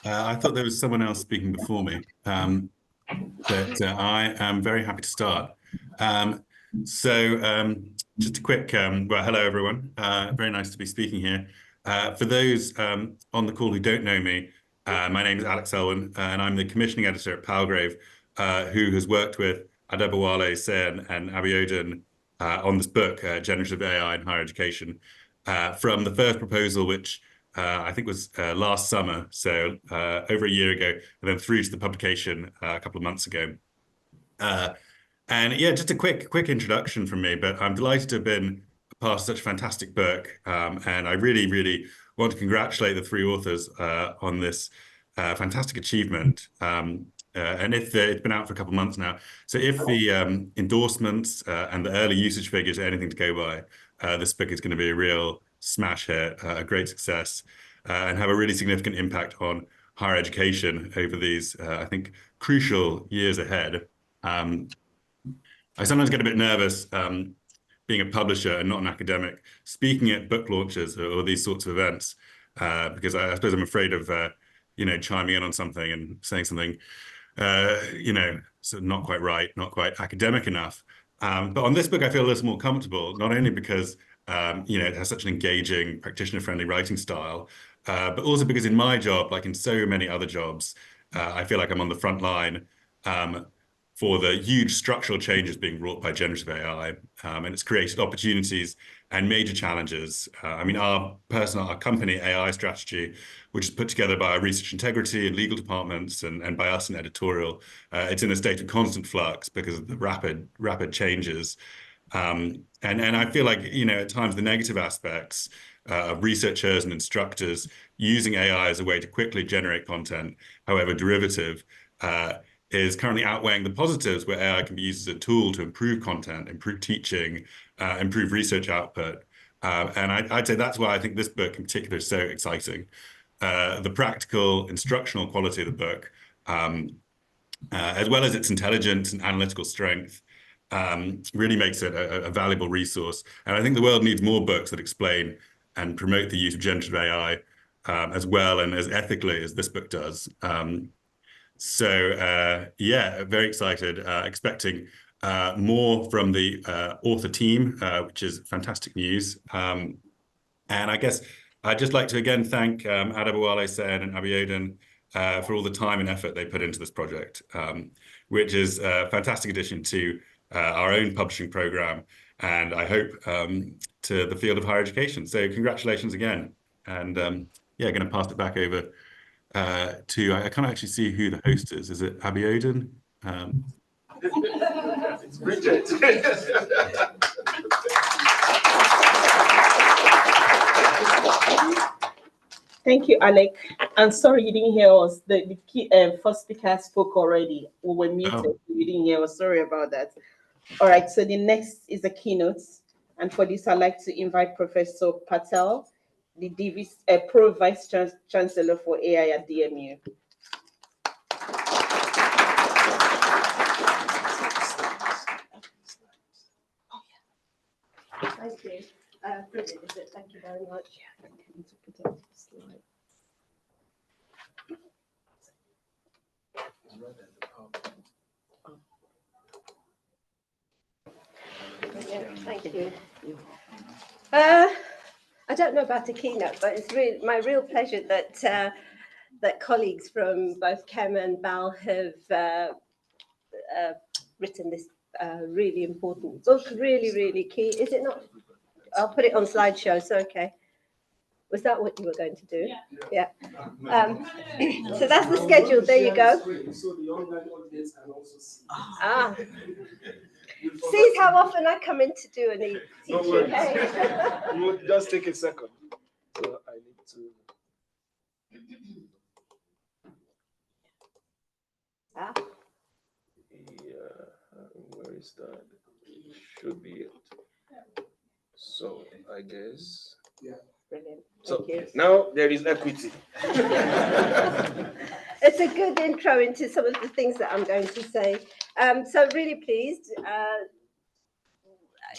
I thought there was someone else speaking before me, but I am very happy to start. Just a quick, well, hello everyone. Very nice to be speaking here. For those on the call who don't know me, my name is Alec Selwyn, and I'm the commissioning editor at Palgrave, who has worked with Adebowale, Seun, and Abiodun on this book, Generative AI in Higher Education, from the first proposal, which I think was last summer, so over a year ago, and then through to the publication a couple of months ago. And yeah, just a quick introduction from me, but I'm delighted to have been a part of such a fantastic book. And I really want to congratulate the three authors on this fantastic achievement. And if it's been out for a couple of months now, so if the endorsements and the early usage figures are anything to go by, this book is going to be a real smash hit, a great success, and have a really significant impact on higher education over these, I think, crucial years ahead. I sometimes get a bit nervous being a publisher and not an academic, speaking at book launches or these sorts of events, because I suppose I'm afraid of, chiming in on something and saying something, sort of not quite right, not quite academic enough. But on this book, I feel a little more comfortable, not only because it has such an engaging, practitioner-friendly writing style, but also because in my job, like in so many other jobs, I feel like I'm on the front line for the huge structural changes being wrought by generative AI, and it's created opportunities and major challenges. Our company AI strategy, which is put together by our research integrity and legal departments and by us in editorial, it's in a state of constant flux because of the rapid changes. And I feel like, at times the negative aspects of researchers and instructors using AI as a way to quickly generate content, however derivative, is currently outweighing the positives where AI can be used as a tool to improve content, improve teaching, improve research output. And I'd say that's why I think this book in particular is so exciting. The practical instructional quality of the book, as well as its intelligence and analytical strength, really makes it a valuable resource. And I think the world needs more books that explain and promote the use of generative AI as well and as ethically as this book does. Yeah, very excited, expecting more from the author team, which is fantastic news. And I guess I'd just like to again thank Adebowale, Seun, and Abiodun for all the time and effort they put into this project, which is a fantastic addition to our own publishing program, and I hope to the field of higher education. So congratulations again. And yeah, going to pass it back over I can't actually see who the host is. Is it Abiodun? It's Bridget. Thank you, Alec. And sorry you didn't hear us. The first speaker spoke already. We were muted. Oh. You didn't hear us. Sorry about that. All right. So the next is the keynote. And for this, I'd like to invite Professor Patel, the Pro Vice Chancellor for AI at DMU. Thank you. Brilliant, is it? Thank you very much. Thank you. I don't know about a keynote, but it's really my real pleasure that that colleagues from both Chem and Bal have written this really important book, really key. Is it not? I'll put it on slideshow, so okay. Was that what you were going to do? Yeah. So that's the schedule. There you go. So the online audience can also see. Ah. See how often I come in to do any teaching. You just take a second. So I need to. Yeah, where is that? Should be it. So I guess. Yeah. Brilliant. So now there is equity. It's a good intro into some of the things that I'm going to say. So really pleased.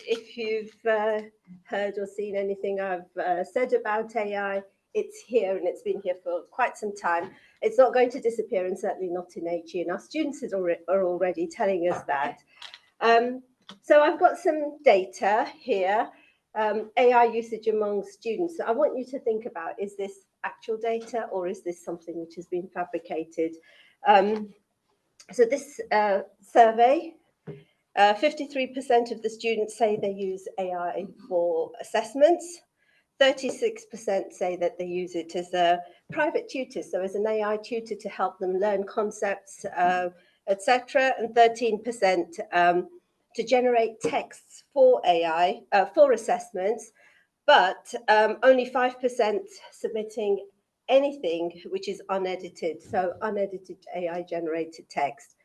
If you've heard or seen anything I've said about AI, it's here and it's been here for quite some time. It's not going to disappear, and certainly not in HE. And our students are already telling us that. So I've got some data here, AI usage among students. So I want you to think about, is this actual data or is this something which has been fabricated? So this survey, 53% of the students say they use AI for assessments. 36% say that they use it as a private tutor, so as an AI tutor to help them learn concepts, etc. And 13% to generate texts for AI, for assessments, but only 5% submitting anything which is unedited, so unedited AI generated text.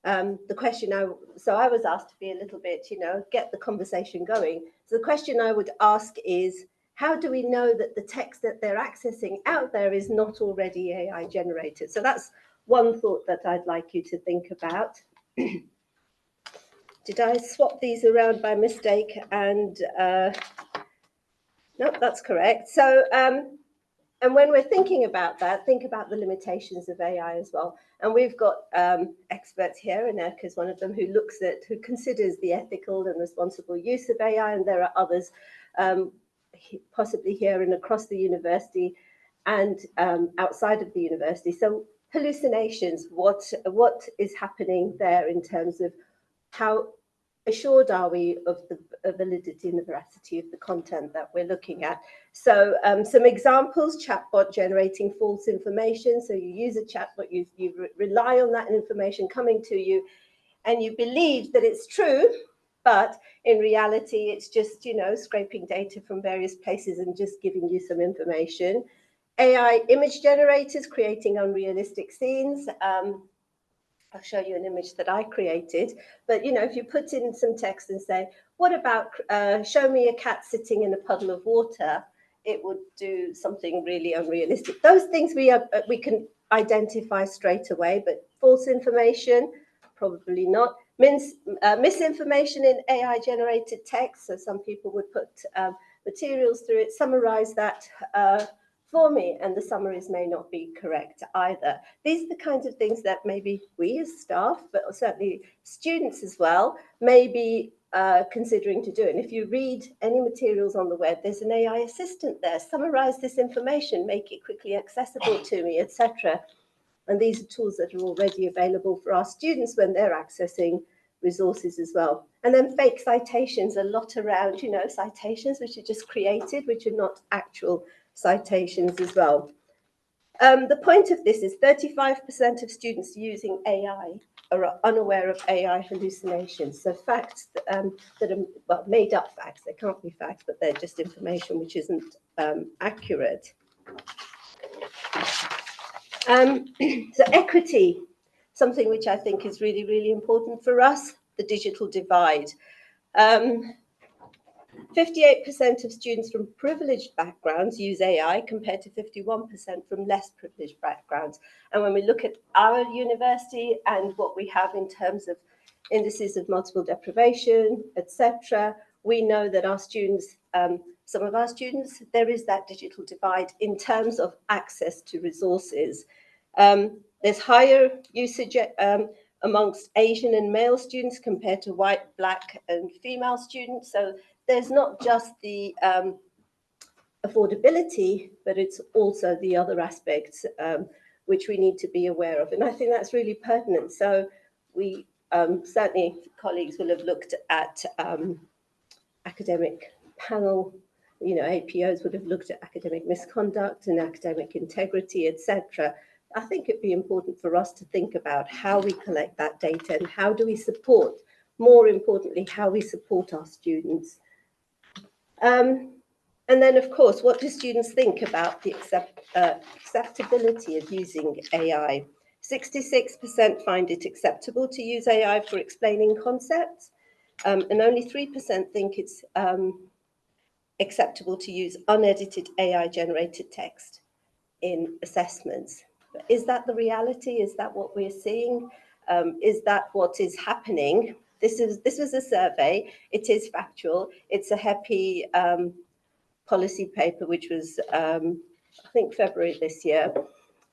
The question I was asked to be a little bit, get the conversation going. So the question I would ask is, how do we know that the text that they're accessing out there is not already AI generated? So that's one thought that I'd like you to think about. Did I swap these around by mistake? And no, that's correct. So, and when we're thinking about that, think about the limitations of AI as well. And we've got experts here, and Alec is one of them, who considers the ethical and responsible use of AI, and there are others possibly here and across the university and outside of the university. So hallucinations, what is happening there in terms of how assured are we of the validity and the veracity of the content that we're looking at? So some examples: chatbot generating false information. So you use a chatbot, you rely on that information coming to you, and you believe that it's true, but in reality, it's just, scraping data from various places and just giving you some information. AI image generators creating unrealistic scenes. I'll show you an image that I created, but if you put in some text and say, what about show me a cat sitting in a puddle of water, it would do something really unrealistic. Those things we can identify straight away, but false information, probably not. Misinformation in AI generated text, so some people would put materials through it, summarize that for me, and the summaries may not be correct either. These are the kinds of things that maybe we as staff, but certainly students as well, may be considering to do. And if you read any materials on the web, there's an AI assistant there. Summarize this information, make it quickly accessible to me, etc. And these are tools that are already available for our students when they're accessing resources as well. And then fake citations, a lot around, citations which are just created, which are not actual citations as well. The point of this is 35% of students using AI are unaware of AI hallucinations. So facts that are made up facts. They can't be facts, but they're just information which isn't accurate. So equity, something which I think is really, really important for us, the digital divide. 58% of students from privileged backgrounds use AI compared to 51% from less privileged backgrounds. And when we look at our university and what we have in terms of indices of multiple deprivation, etc., we know that our students, some of our students, there is that digital divide in terms of access to resources. There's higher usage amongst Asian and male students compared to white, black, and female students. So there's not just the affordability, but it's also the other aspects which we need to be aware of. And I think that's really pertinent. So we certainly, colleagues will have looked at academic panel, APOs would have looked at academic misconduct and academic integrity, etc. I think it'd be important for us to think about how we collect that data and how do we support, more importantly, how we support our students. And then, of course, what do students think about the acceptability of using AI? 66% find it acceptable to use AI for explaining concepts, and only 3% think it's acceptable to use unedited AI-generated text in assessments. But is that the reality? Is that what we're seeing? Is that what is happening? This was a survey. It is factual. It's a HEPI policy paper, which was, I think, February this year.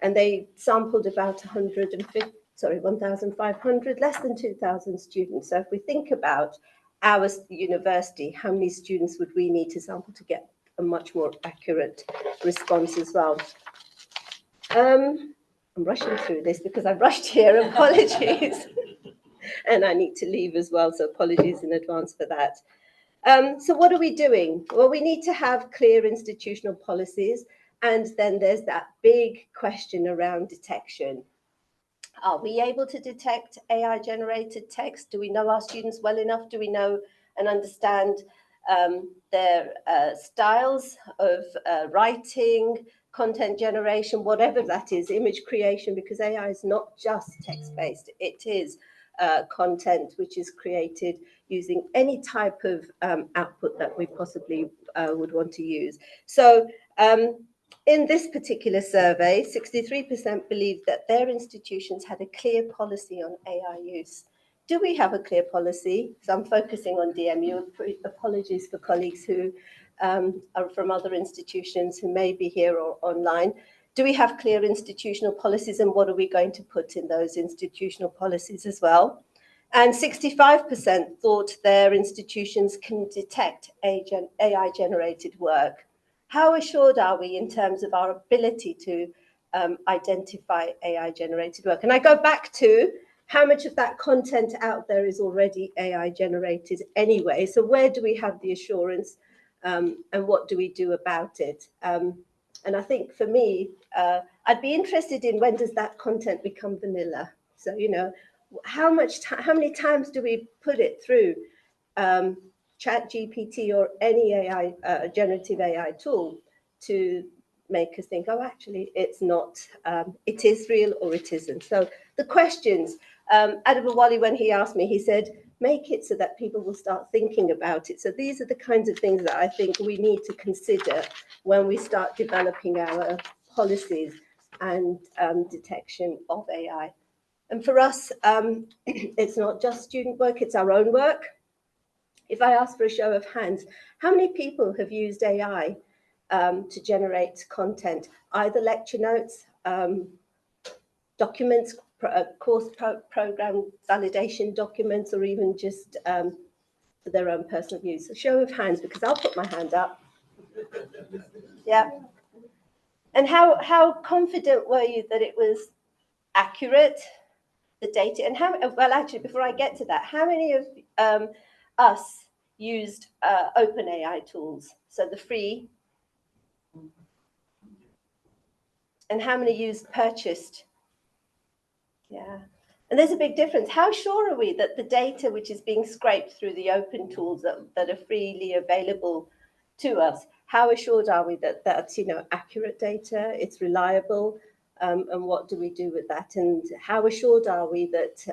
And they sampled about 1,500, less than 2,000 students. So if we think about our university, how many students would we need to sample to get a much more accurate response as well? I'm rushing through this because I've rushed here, apologies. And I need to leave as well, so apologies in advance for that. So what are we doing? Well, we need to have clear institutional policies, and then there's that big question around detection. Are we able to detect AI-generated text? Do we know our students well enough? Do we know and understand their styles of writing, content generation, whatever that is, image creation, because AI is not just text-based. It is content which is created using any type of output that we possibly would want to use. So in this particular survey, 63% believed that their institutions had a clear policy on AI use. Do we have a clear policy? So I'm focusing on DMU. Apologies for colleagues who are from other institutions who may be here or online. Do we have clear institutional policies, and what are we going to put in those institutional policies as well? And 65% thought their institutions can detect AI-generated work. How assured are we in terms of our ability to identify AI-generated work? And I go back to how much of that content out there is already AI-generated anyway. So where do we have the assurance, and what do we do about it? And I think for me, I'd be interested in, when does that content become vanilla? So, you know, how many times do we put it through ChatGPT or any AI, generative AI tool, to make us think, oh, actually, it's not, it is real or it isn't. So the questions, Adebowale, when he asked me, he said, make it so that people will start thinking about it. So these are the kinds of things that I think we need to consider when we start developing our policies and detection of AI. And for us, it's not just student work, it's our own work. If I ask for a show of hands, how many people have used AI to generate content, either lecture notes, documents, course program validation documents, or even just for their own personal use? A show of hands, because I'll put my hand up. Yeah. And how confident were you that it was accurate, the data? And how, well, actually, before I get to that, how many of us used OpenAI tools, so the free, and how many used purchased? Yeah. And there's a big difference. How sure are we that the data which is being scraped through the open tools that are freely available to us, how assured are we that that's, you know, accurate data, it's reliable, and what do we do with that? And how assured are we that,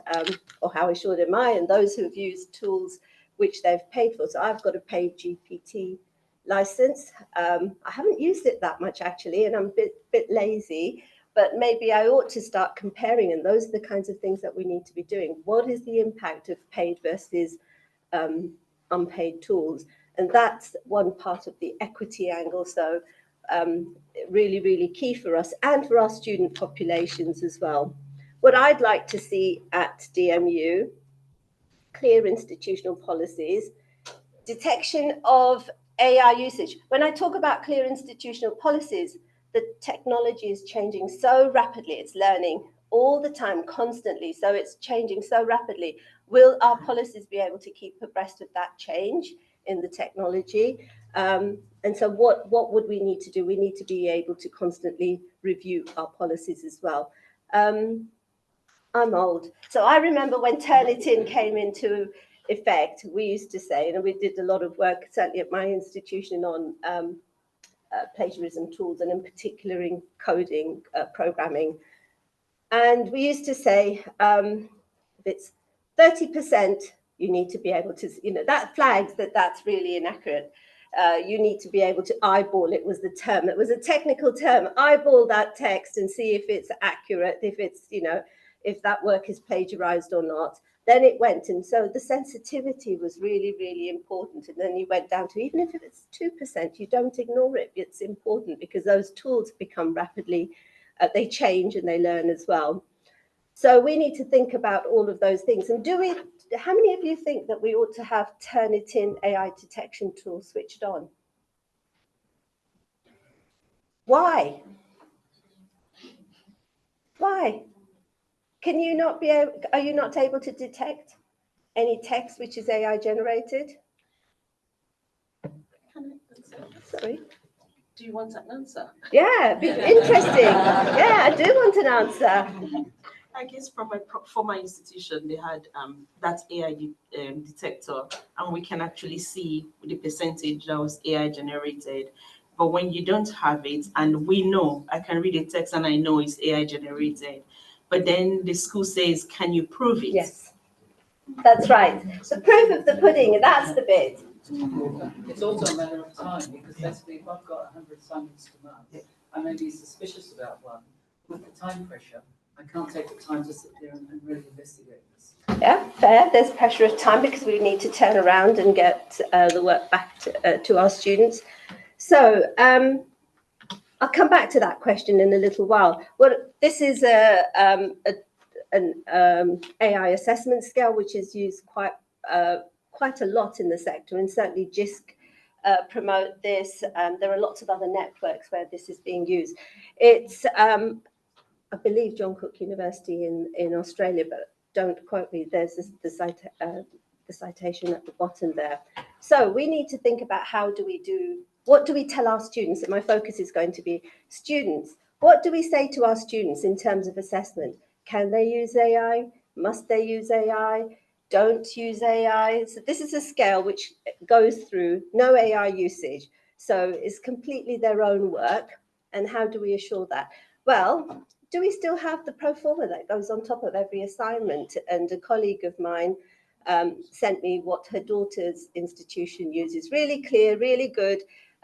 or how assured am I and those who have used tools which they've paid for? So I've got a paid GPT license. I haven't used it that much, actually, and I'm a bit lazy. But maybe I ought to start comparing, and those are the kinds of things that we need to be doing. What is the impact of paid versus unpaid tools? And that's one part of the equity angle. So really, really key for us and for our student populations as well. What I'd like to see at DMU, clear institutional policies, detection of AI usage. When I talk about clear institutional policies, the technology is changing so rapidly. It's learning all the time, constantly. So it's changing so rapidly. Will our policies be able to keep abreast of that change in the technology? And so what would we need to do? We need to be able to constantly review our policies as well. I'm old. So I remember when Turnitin came into effect, we used to say, and we did a lot of work, certainly at my institution, on plagiarism tools, and in particular in coding, programming. And we used to say, if it's 30%, you need to be able to, you know, that flags that that's really inaccurate. You need to be able to eyeball, it was the term, it was a technical term, eyeball that text and see if it's accurate, if it's, you know, if that work is plagiarized or not. Then it went, and so the sensitivity was really, really important. And then you went down to, even if it's 2%, you don't ignore it. It's important because those tools become rapidly they change and they learn as well. So we need to think about all of those things. And how many of you think that we ought to have Turnitin AI detection tool switched on? Why? Why? Can you not be able, are you not able to detect any text which is AI generated? Sorry. Do you want an answer? Yeah, be interesting. Yeah, I do want an answer. I guess from my former institution, they had that AI detector, and we can actually see the percentage that was AI generated. But when you don't have it, and we know, I can read a text and I know it's AI generated, but then the school says, can you prove it? Yes, that's right. The proof of the pudding, that's the bit. It's also a matter of time, because basically if I've got 100 assignments to maths, I may be suspicious about one. With the time pressure, I can't take the time to sit there and really investigate this. Yeah, fair. There's pressure of time because we need to turn around and get the work back to our students. So I'll come back to that question in a little while. Well, this is an AI assessment scale which is used quite a lot in the sector, and certainly JISC promote this. There are lots of other networks where this is being used. It's I believe John Cook University in Australia, but don't quote me. There's the citation at the bottom there. So we need to think about what do we tell our students? And my focus is going to be students. What do we say to our students in terms of assessment? Can they use AI? Must they use AI? Don't use AI. So this is a scale which goes through no AI usage. So it's completely their own work. And how do we assure that? Well, do we still have the pro forma that goes on top of every assignment? And a colleague of mine sent me what her daughter's institution uses. Really clear, really good.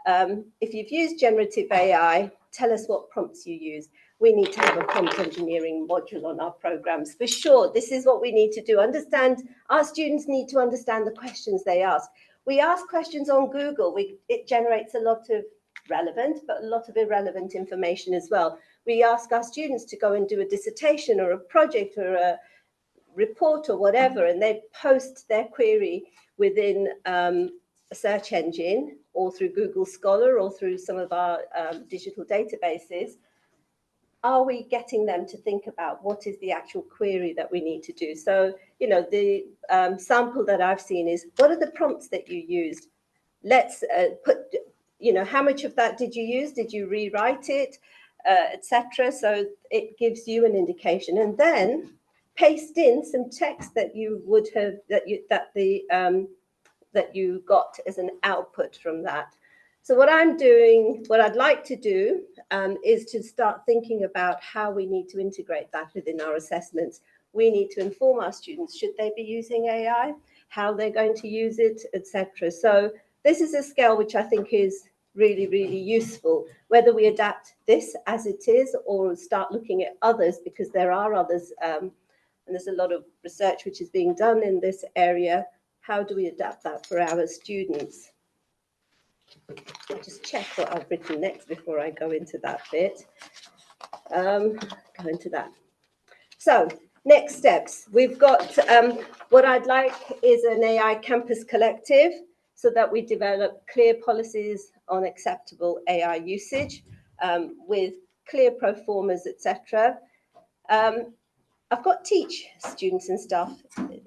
If you've used generative AI, tell us what prompts you use. We need to have a prompt engineering module on our programs. For sure, this is what we need to do. Our students need to understand the questions they ask. We ask questions on Google. It generates a lot of relevant, but a lot of irrelevant information as well. We ask our students to go and do a dissertation or a project or a report or whatever, and they post their query within a search engine or through Google Scholar or through some of our digital databases. Are we getting them to think about what is the actual query that we need to do? So, the sample that I've seen is, what are the prompts that you used? Let's put, how much of that did you use? Did you rewrite it, etc.? So it gives you an indication, and then paste in some text that you would have that you got as an output from that. So what I'd like to do is to start thinking about how we need to integrate that within our assessments. We need to inform our students, should they be using AI, how they're going to use it, etc. So this is a scale which I think is really, really useful, whether we adapt this as it is or start looking at others, because there are others, and there's a lot of research which is being done in this area. How do we adapt that for our students? I'll just check what I've written next before I go into that bit. So next steps. We've got what I'd like is an AI campus collective so that we develop clear policies on acceptable AI usage with clear pro formas, etc. I've got teach students and staff.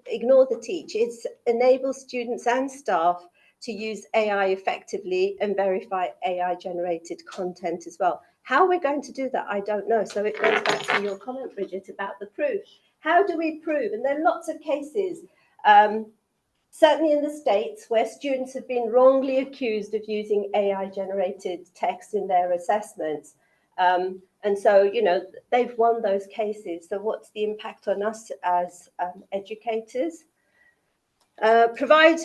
Ignore the teach. It enables students and staff to use AI effectively and verify AI generated content as well. How we're going to do that, I don't know. So it goes back to your comment, Bridget, about the proof. How do we prove? And there are lots of cases, certainly in the States, where students have been wrongly accused of using AI generated text in their assessments. And so, they've won those cases. So what's the impact on us as educators? Provide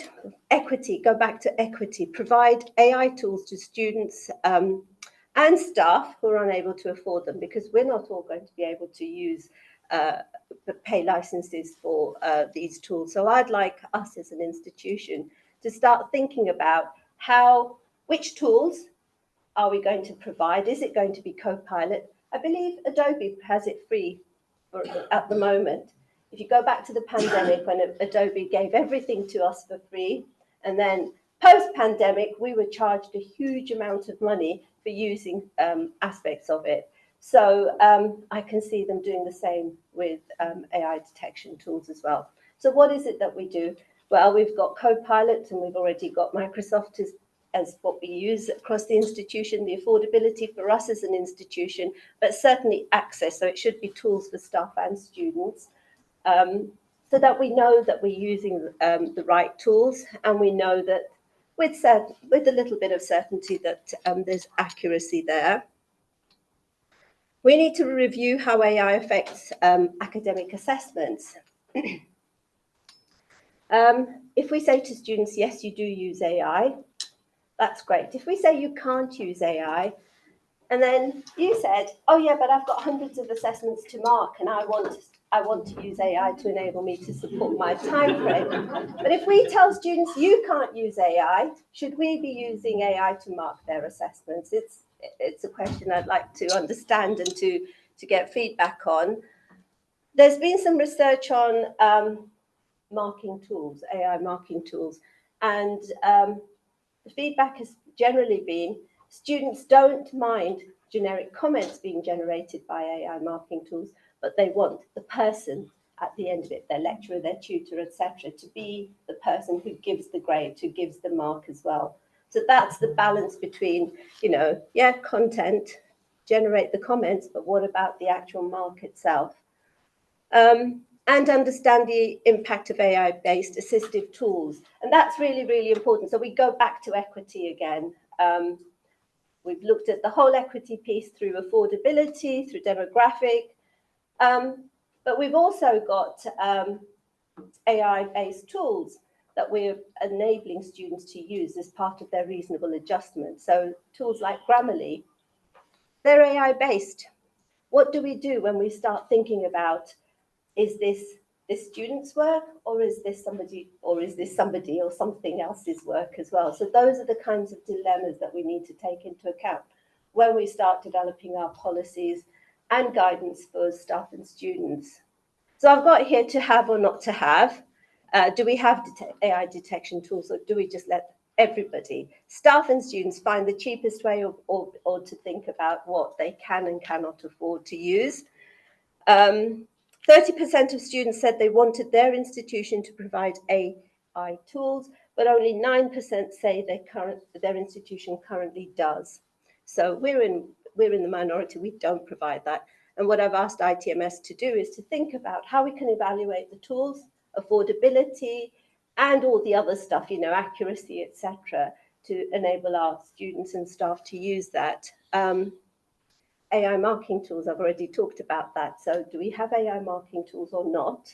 equity, go back to equity, provide AI tools to students and staff who are unable to afford them, because we're not all going to be able to use pay licenses for these tools. So I'd like us as an institution to start thinking about which tools are we going to provide? Is it going to be Copilot? I believe Adobe has it free at the moment. If you go back to the pandemic when Adobe gave everything to us for free, and then post-pandemic, we were charged a huge amount of money for using aspects of it. So I can see them doing the same with AI detection tools as well. So what is it that we do? Well, we've got Copilot, and we've already got Microsoft as what we use across the institution, the affordability for us as an institution, but certainly access. So it should be tools for staff and students, so that we know that we're using the right tools, and we know that with a little bit of certainty that there's accuracy there. We need to review how AI affects academic assessments. If we say to students, yes, you do use AI, that's great. If we say you can't use AI, and then you said, oh yeah, but I've got hundreds of assessments to mark, and I want to use AI to enable me to support my time frame. But if we tell students you can't use AI, should we be using AI to mark their assessments? It's a question I'd like to understand and to get feedback on. There's been some research on marking tools, AI marking tools, and the feedback has generally been students don't mind generic comments being generated by AI marking tools, but they want the person at the end of it, their lecturer, their tutor, etc., to be the person who gives the grade, who gives the mark as well. So that's the balance between, content, generate the comments, but what about the actual mark itself? And understand the impact of AI-based assistive tools. And that's really, really important. So we go back to equity again. We've looked at the whole equity piece through affordability, through demographic, but we've also got AI-based tools that we're enabling students to use as part of their reasonable adjustment. So tools like Grammarly, they're AI-based. What do we do when we start thinking about, is this student's work, or is this somebody or something else's work as well? So those are the kinds of dilemmas that we need to take into account when we start developing our policies and guidance for staff and students. So I've got here to have or not to have. Do we have AI detection tools, or do we just let everybody, staff and students, find the cheapest way or to think about what they can and cannot afford to use? 30% of students said they wanted their institution to provide AI tools, but only 9% say their institution currently does. So we're in the minority, we don't provide that. And what I've asked ITMS to do is to think about how we can evaluate the tools, affordability, and all the other stuff, accuracy, etc., to enable our students and staff to use that. AI marking tools, I've already talked about that. So do we have AI marking tools or not?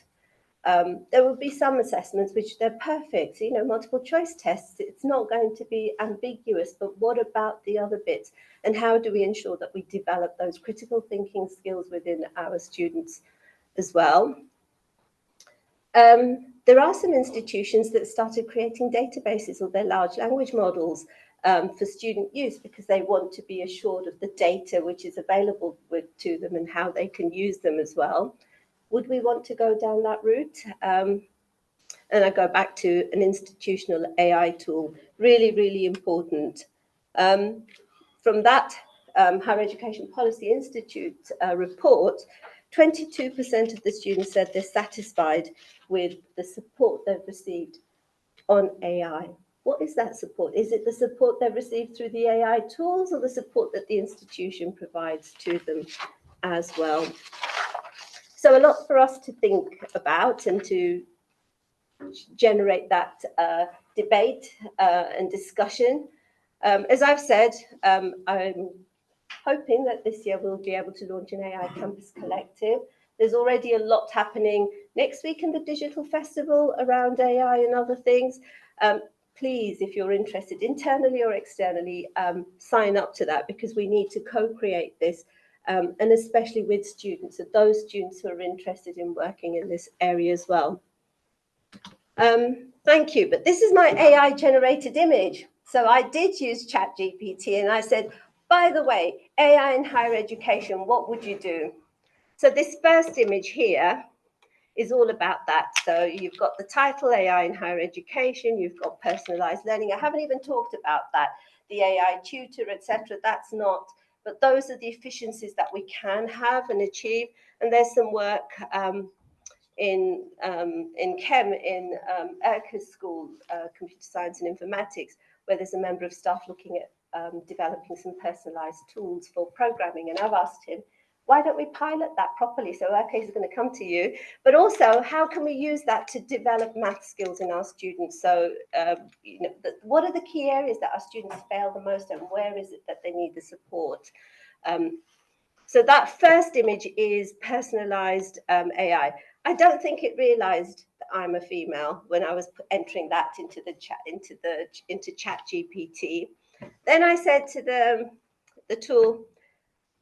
There will be some assessments which they're perfect, multiple choice tests. It's not going to be ambiguous, but what about the other bits? And how do we ensure that we develop those critical thinking skills within our students as well? There are some institutions that started creating databases or their large language models for student use, because they want to be assured of the data which is available to them and how they can use them as well. Would we want to go down that route? And I go back to an institutional AI tool, really, really important. From that Higher Education Policy Institute report, 22% of the students said they're satisfied with the support they've received on AI. What is that support? Is it the support they've received through the AI tools, or the support that the institution provides to them as well? So a lot for us to think about and to generate that debate and discussion. As I've said, I'm hoping that this year we'll be able to launch an AI Campus Collective. There's already a lot happening next week in the Digital Festival around AI and other things. Please, if you're interested internally or externally, sign up to that, because we need to co-create this, and especially with students, so those students who are interested in working in this area as well. Thank you, but this is my AI generated image. So I did use ChatGPT and I said, By the way, AI in higher education, what would you do? So this first image here is all about that. So you've got the title, AI in higher education, you've got personalized learning. I haven't even talked about that, the AI tutor, etc. That's not, but those are the efficiencies that we can have and achieve. And there's some work in Chem, in Erka's school, computer science and informatics, where there's a member of staff looking at developing some personalized tools for programming. And I've asked him, why don't we pilot that properly? So Erka is going to come to you, but also how can we use that to develop math skills in our students? So, you know, what are the key areas that our students fail the most, and where is it that they need the support? So that first image is personalized AI. I don't think it realized that I'm a female when I was entering that into the chat, into ChatGPT. Then I said to the tool,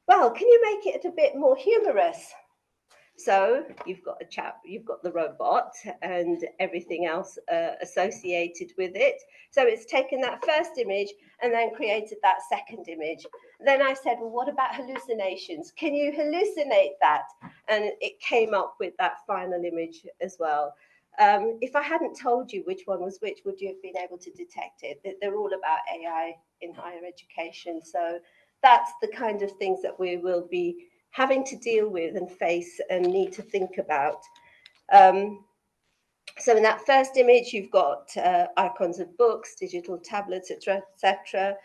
well, can you make it a bit more humorous? So you've got a chat, you've got the robot and everything else associated with it. So it's taken that first image and then created that second image. Then I said, well, what about hallucinations? Can you hallucinate that? And it came up with that final image as well. If I hadn't told you which one was which, would you have been able to detect it? They're all about AI in higher education. So that's the kind of things that we will be having to deal with and face and need to think about. So in that first image, you've got icons of books, digital tablets, etc.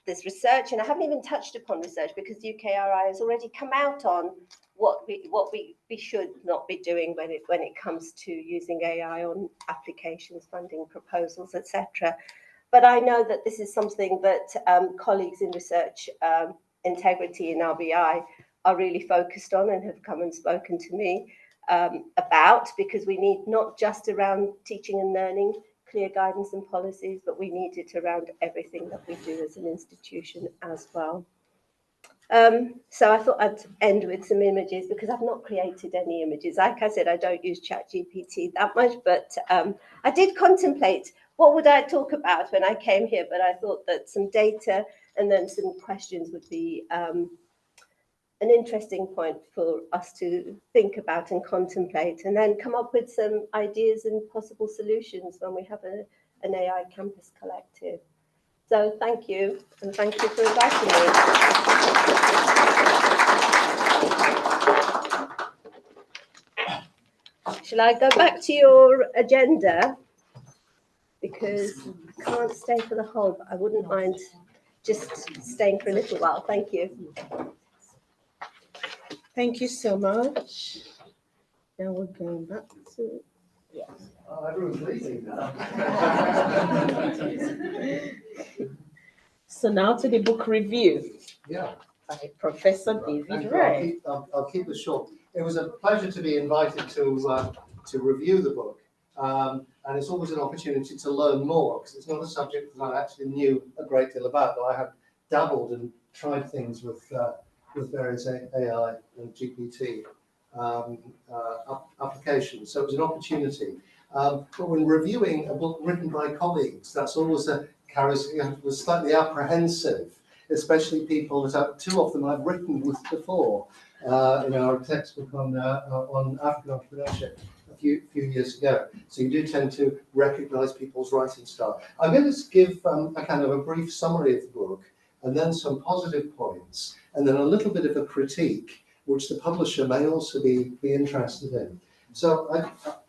There's research, and I haven't even touched upon research because UKRI has already come out on what we should not be doing when it comes to using AI on applications, funding proposals, etc. But I know that this is something that colleagues in research integrity in RBI are really focused on and have come and spoken to me about, because we need not just around teaching and learning clear guidance and policies, but we need it around everything that we do as an institution as well. So I thought I'd end with some images because I've not created any images. Like I said, I don't use ChatGPT that much, but I did contemplate what would I talk about when I came here, but I thought that some data and then some questions would be an interesting point for us to think about and contemplate, and then come up with some ideas and possible solutions when we have an AI campus collective. So thank you, and thank you for inviting me. Shall I go back to your agenda? Because I can't stay for the whole, but I wouldn't mind just staying for a little while. Thank you. Thank you so much. Now we're going back to, yeah. Oh, everyone's leaving now. So now to the book review. Yeah. By Professor David Ray. I'll keep this short. It was a pleasure to be invited to review the book. And it's always an opportunity to learn more, because it's not a subject that I actually knew a great deal about, though I have dabbled and tried things with various AI and GPT applications. So it was an opportunity. But when reviewing a book written by colleagues, that's always was slightly apprehensive, especially people that two of them I've written with before in our textbook on African entrepreneurship a few years ago. So you do tend to recognise people's writing style. I'm going to give a kind of a brief summary of the book, and then some positive points, and then a little bit of a critique, which the publisher may also be interested in. So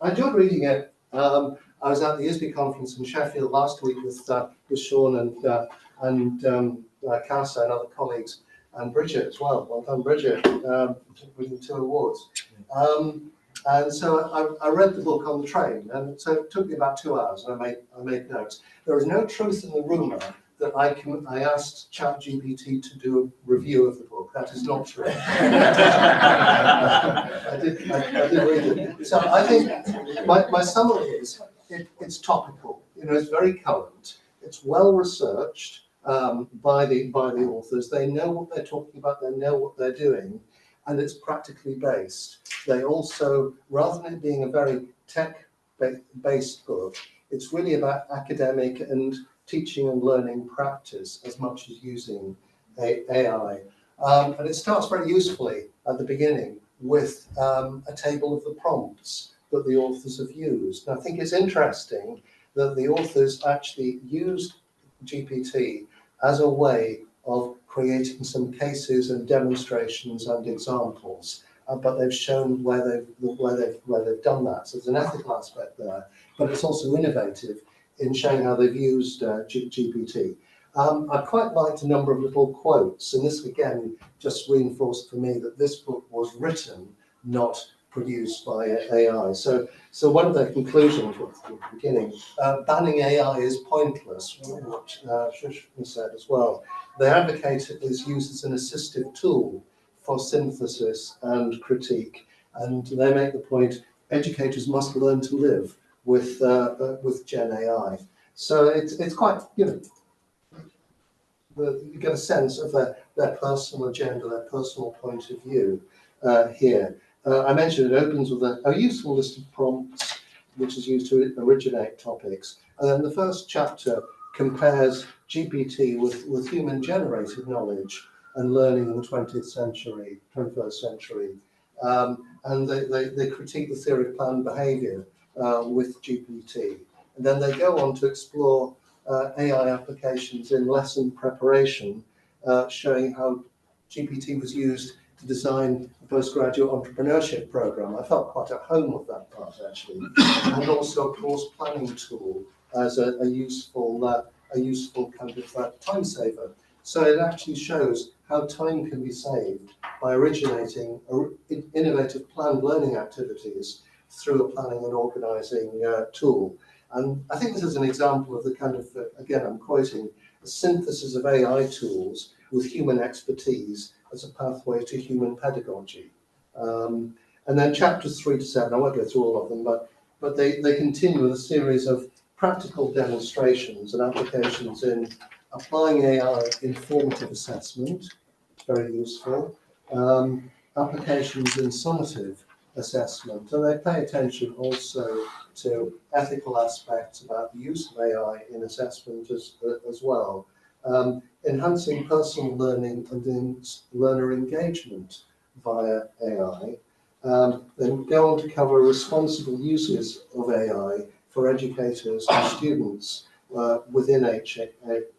I enjoyed reading it. I was at the ISBE conference in Sheffield last week with Seun and Casa and other colleagues, and Bridget as well. Well done, Bridget, winning 2 awards. And so I read the book on the train, and so it took me about 2 hours, and I made notes. There is no truth in the rumour that I asked ChatGPT to do a review of the book. That is not true. I did read it. So I think my summary is it's topical. You know, it's very current. It's well researched by the authors. They know what they're talking about. They know what they're doing, and it's practically based. They also, rather than it being a very tech-based book, it's really about academic and teaching and learning practice as much as using AI. And it starts very usefully at the beginning with a table of the prompts that the authors have used. And I think it's interesting that the authors actually used GPT as a way of creating some cases and demonstrations and examples. But they've shown where they've done that. So there's an ethical aspect there, but it's also innovative in showing how they've used GPT. I quite liked a number of little quotes, and this again just reinforced for me that this book was written, not produced by AI. So one of the conclusions at the beginning, banning AI is pointless, which Shushma said as well. They advocate it is used as an assistive tool for synthesis and critique, and they make the point educators must learn to live with Gen AI. So it's quite, you get a sense of their personal agenda, their personal point of view here. I mentioned it opens with a useful list of prompts, which is used to originate topics. And then the first chapter compares GPT with human-generated knowledge and learning in the 21st century. And they critique the theory of planned behaviour with GPT. And then they go on to explore AI applications in lesson preparation, showing how GPT was used to design a postgraduate entrepreneurship program. I felt quite at home with that part, actually. And also a course planning tool as a useful kind of time saver. So it actually shows how time can be saved by originating innovative planned learning activities through a planning and organising tool. And I think this is an example of the kind of, again, I'm quoting, a synthesis of AI tools with human expertise as a pathway to human pedagogy. And then chapters 3 to 7, I won't go through all of them, but they continue with a series of practical demonstrations and applications in applying AI in formative assessment, very useful, applications in summative assessment, and they pay attention also to ethical aspects about the use of AI in assessment as well. Enhancing personal learning and in learner engagement via AI. Then go on to cover responsible uses of AI for educators and students within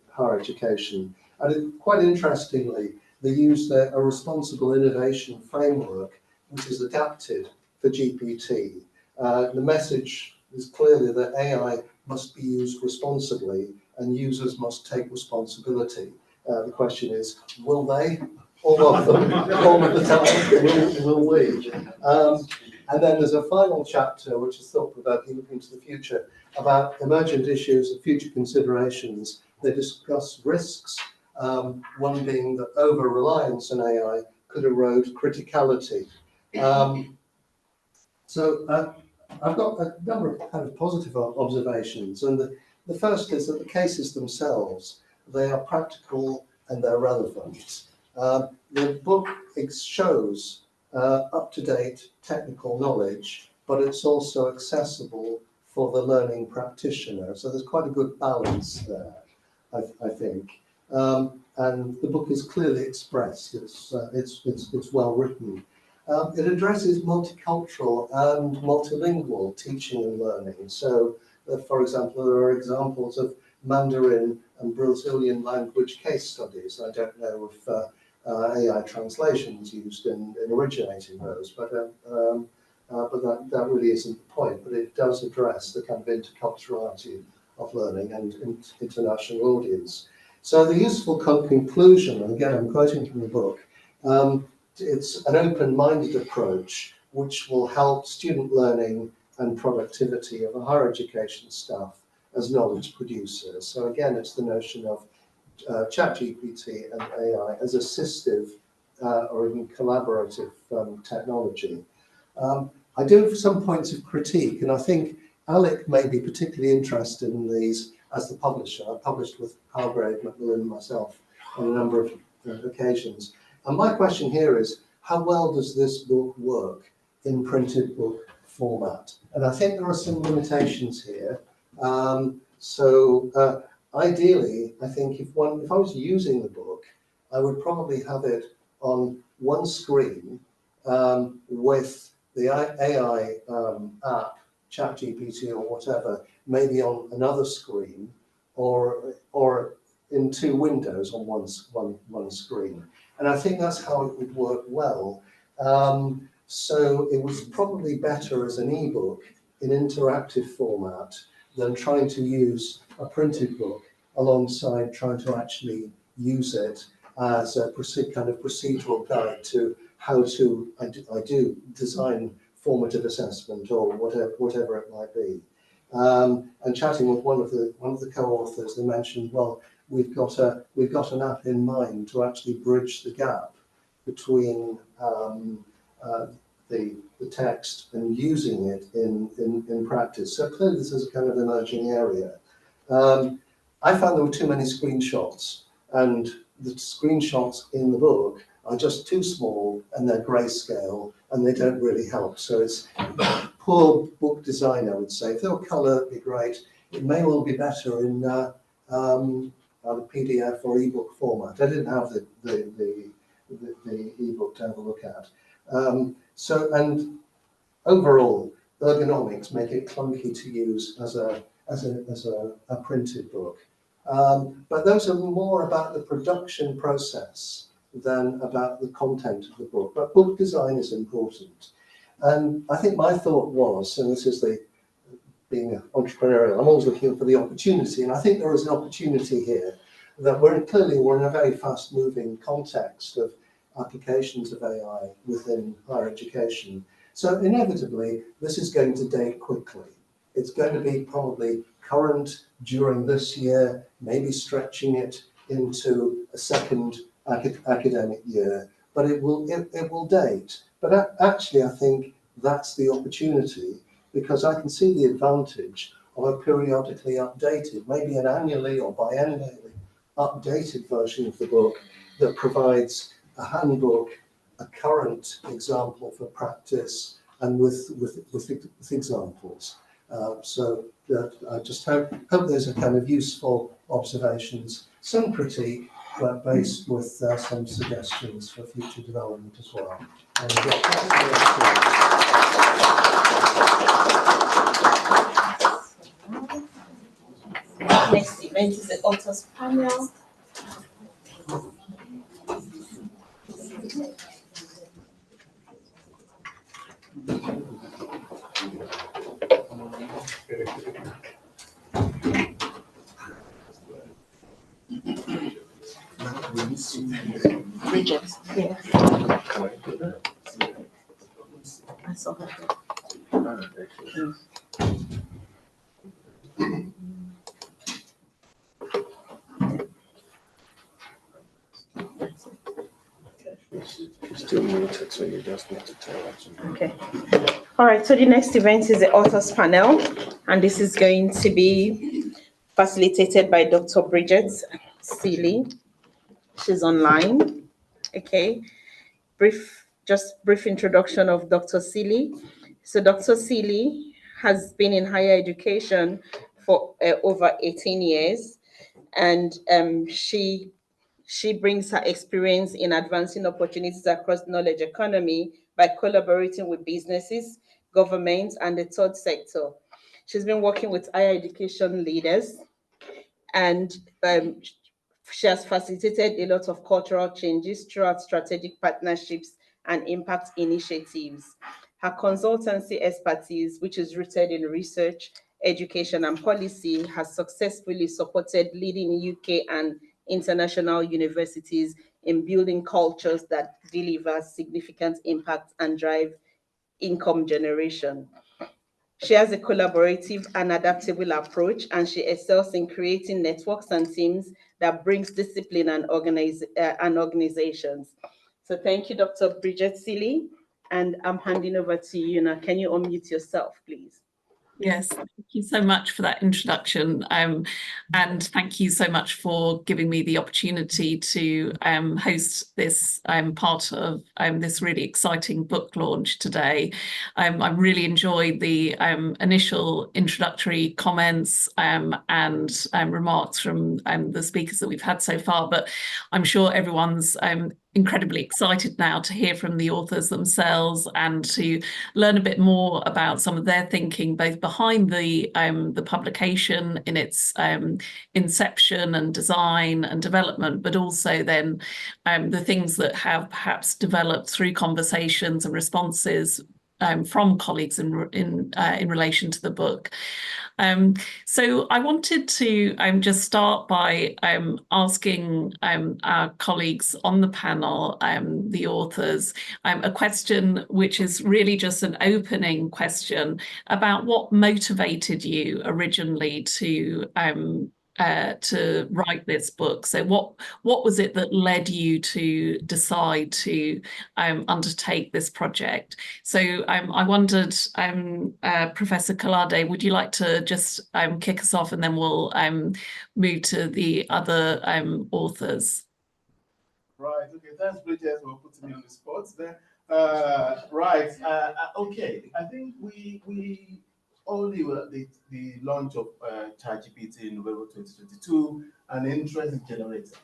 higher education. And quite interestingly, they used a responsible innovation framework which is adapted for GPT. The message is clearly that AI must be used responsibly and users must take responsibility. The question is, will they? All of them, all of the time, will we? And then there's a final chapter which is thought-provoking, looking to the future, about emergent issues and future considerations. They discuss risks, one being that over-reliance on AI could erode criticality. So I've got a number of kind of positive observations, and the first is that the cases themselves, they are practical and they're relevant. The book shows up-to-date technical knowledge, but it's also accessible for the learning practitioner. So there's quite a good balance there, I think. And the book is clearly expressed. It's well written. It addresses multicultural and multilingual teaching and learning. So, for example, there are examples of Mandarin and Brazilian language case studies. I don't know if AI translation was used in originating those, but that really isn't the point. But it does address the kind of interculturality of learning and international audience. So the useful conclusion, and again I'm quoting from the book, it's an open-minded approach which will help student learning and productivity of the higher education staff as knowledge producers. So again, it's the notion of ChatGPT and AI as assistive or even collaborative technology. I do have some points of critique, and I think Alec may be particularly interested in these as the publisher. I published with Palgrave, Macmillan and myself on a number of occasions. And my question here is, how well does this book work in printed book format? And I think there are some limitations here. Ideally, I think if I was using the book, I would probably have it on one screen with the AI app, ChatGPT or whatever, maybe on another screen, or in two windows on one screen. And I think that's how it would work well. So it was probably better as an ebook in interactive format than trying to use a printed book alongside trying to actually use it as a kind of procedural guide to how to I do design formative assessment or whatever it might be. And chatting with one of the co-authors, they mentioned, well, we've got an app in mind to actually bridge the gap between the text and using it in practice. So clearly this is a kind of emerging area. I found there were too many screenshots, and the screenshots in the book are just too small and they're grayscale and they don't really help. So it's poor book design, I would say. If they were colour, it'd be great. It may well be better in the PDF or ebook format. I didn't have the ebook to have a look at. And overall, ergonomics make it clunky to use as a printed book. But those are more about the production process than about the content of the book. But book design is important. And I think my thought was, and this is being entrepreneurial, I'm always looking for the opportunity, and I think there is an opportunity here that we're in a very fast-moving context of applications of AI within higher education. So inevitably, this is going to date quickly. It's going to be probably current during this year, maybe stretching it into a second academic year, but it will date. But actually, I think that's the opportunity, because I can see the advantage of a periodically updated, maybe an annually or biennially updated version of the book that provides a handbook, a current example for practice, and with examples. So I just hope those are kind of useful observations, some critique, but based with some suggestions for future development as well. Next event is the authors panel. Bridget, yeah. I saw her. Still muted, so you just need to tell us. Okay. All right, so the next event is the authors panel, and this is going to be facilitated by Dr. Bridget Seeley. She's online. Okay. Brief introduction of Dr. Seeley. So Dr. Seeley has been in higher education for over 18 years, and she brings her experience in advancing opportunities across the knowledge economy by collaborating with businesses, governments, and the third sector. She's been working with higher education leaders, and she has facilitated a lot of cultural changes throughout strategic partnerships and impact initiatives. Her consultancy expertise, which is rooted in research, education, and policy, has successfully supported leading UK and international universities in building cultures that deliver significant impact and drive income generation. She has a collaborative and adaptable approach, and she excels in creating networks and teams that brings discipline and organizations. So thank you, Dr. Bridget Seeley, and I'm handing over to you now. Can you unmute yourself, please? Yes, thank you so much for that introduction. And thank you so much for giving me the opportunity to host this part of this really exciting book launch today. I really enjoyed the initial introductory comments and remarks from the speakers that we've had so far, but I'm sure everyone's incredibly excited now to hear from the authors themselves and to learn a bit more about some of their thinking, both behind the publication in its inception and design and development, but also then the things that have perhaps developed through conversations and responses from colleagues in relation to the book. So I wanted to just start by asking our colleagues on the panel, the authors, a question which is really just an opening question about what motivated you originally to write this book. So what was it that led you to decide to undertake this project? So I wondered, Professor Kolade, would you like to just kick us off, and then we'll move to the other authors? Right. Okay. Thanks, Bridget, for putting me on the spot there. Okay. I think we all knew that the launch of ChatGPT in November 2022 and interest in generator.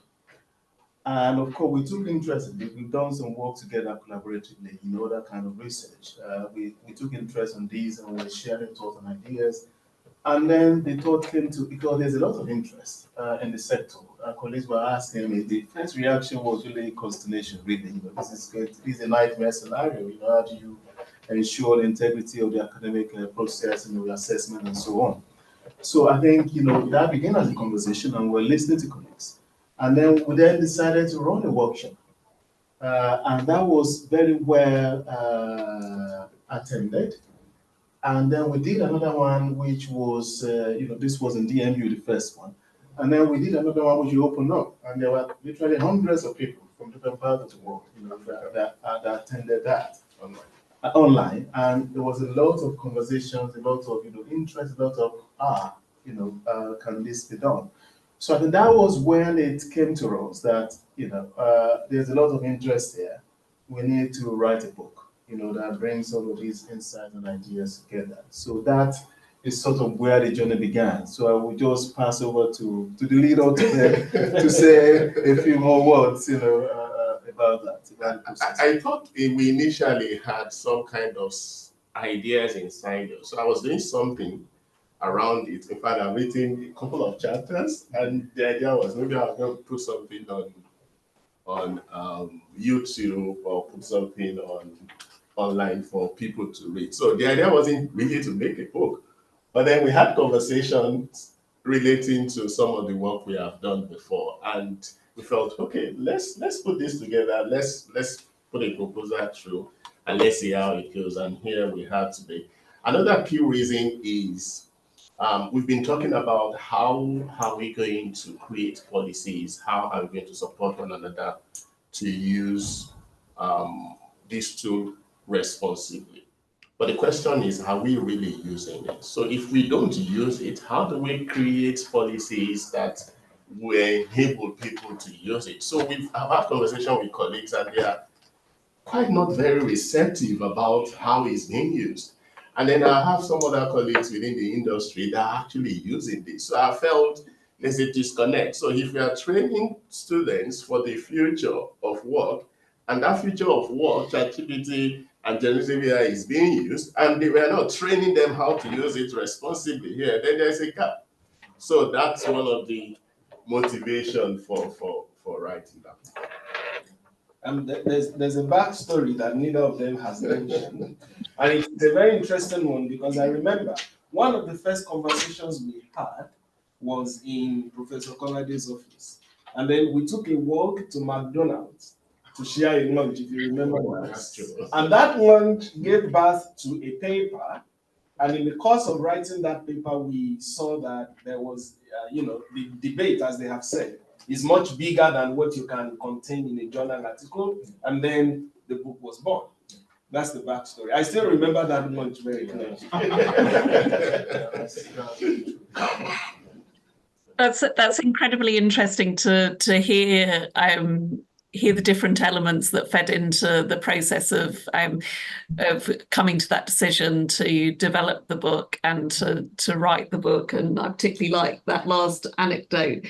And of course, we took interest in it. We've done some work together collaboratively, that kind of research. We took interest in these and we're sharing thoughts and ideas. And then the thought came to, because there's a lot of interest in the sector. Our colleagues were asking me, the first reaction was really consternation, really. This is a nightmare scenario. How do you ensure the integrity of the academic process and the assessment and so on? So I think, that began as a conversation and we're listening to colleagues. And then we then decided to run a workshop. And that was very well attended. And then we did another one, which was, this was in DMU, the first one. And then we did another one, which we opened up. And there were literally hundreds of people from different parts of the world, that attended that online. And there was a lot of conversations, a lot of, interest, a lot of, can this be done? So I think that was when it came to us that, there's a lot of interest here. We need to write a book, that brings all of these insights and ideas together. So that is sort of where the journey began. So I will just pass over to the leader to say a few more words, about that. I thought we initially had some kind of ideas inside us. So I was doing something around it. In fact, I've written a couple of chapters, and the idea was maybe I was going to put something on YouTube or put something online for people to read. So the idea wasn't really to make a book, but then we had conversations relating to some of the work we have done before, and we felt, okay, let's put this together. Let's put a proposal through, and let's see how it goes. And here we have today. Another key reason is we've been talking about how are we going to create policies, how are we going to support one another to use these tools responsibly. But the question is, are we really using it? So if we don't use it, how do we create policies that will enable people to use it? So I've had conversation with colleagues and they are quite not very receptive about how it's being used. And then I have some other colleagues within the industry that are actually using this. So I felt there's a disconnect. So if we are training students for the future of work, and that future of work, ChatGPT and generative AI is being used, and we are not training them how to use it responsibly here, then there's a gap. So that's one of the motivation for writing that. There's a backstory that neither of them has mentioned. And it's a very interesting one because I remember one of the first conversations we had was in Professor Kolade's office. And then we took a walk to McDonald's to share a lunch, if you remember that. And that lunch gave birth to a paper. And in the course of writing that paper, we saw that there was, the debate, as they have said, is much bigger than what you can contain in a journal article. And then the book was born. That's the backstory. I still remember that lunch very clearly. That's incredibly interesting to hear the different elements that fed into the process of coming to that decision to develop the book and to write the book. And I particularly like that last anecdote.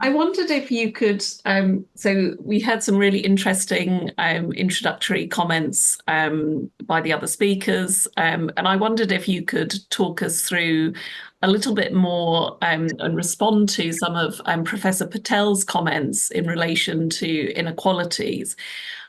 I wondered if you could, so we had some really interesting introductory comments by the other speakers, and I wondered if you could talk us through a little bit more and respond to some of Professor Patel's comments in relation to inequalities.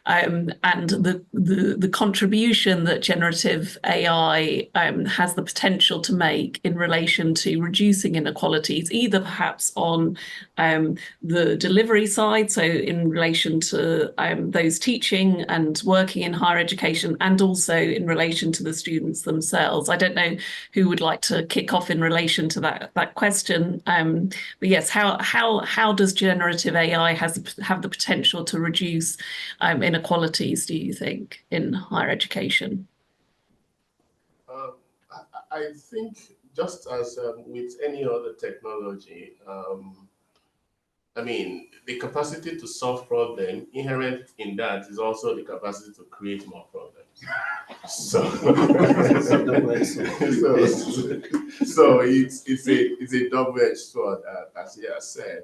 And the contribution that generative AI has the potential to make in relation to reducing inequalities, either perhaps on the delivery side, so in relation to those teaching and working in higher education, and also in relation to the students themselves. I don't know who would like to kick off in relation to that question, but yes, how does generative AI have the potential to reduce inequalities, do you think, in higher education? I think just as with any other technology, I mean, the capacity to solve problems inherent in that is also the capacity to create more problems. So, so it's a double-edged sword, as he has said.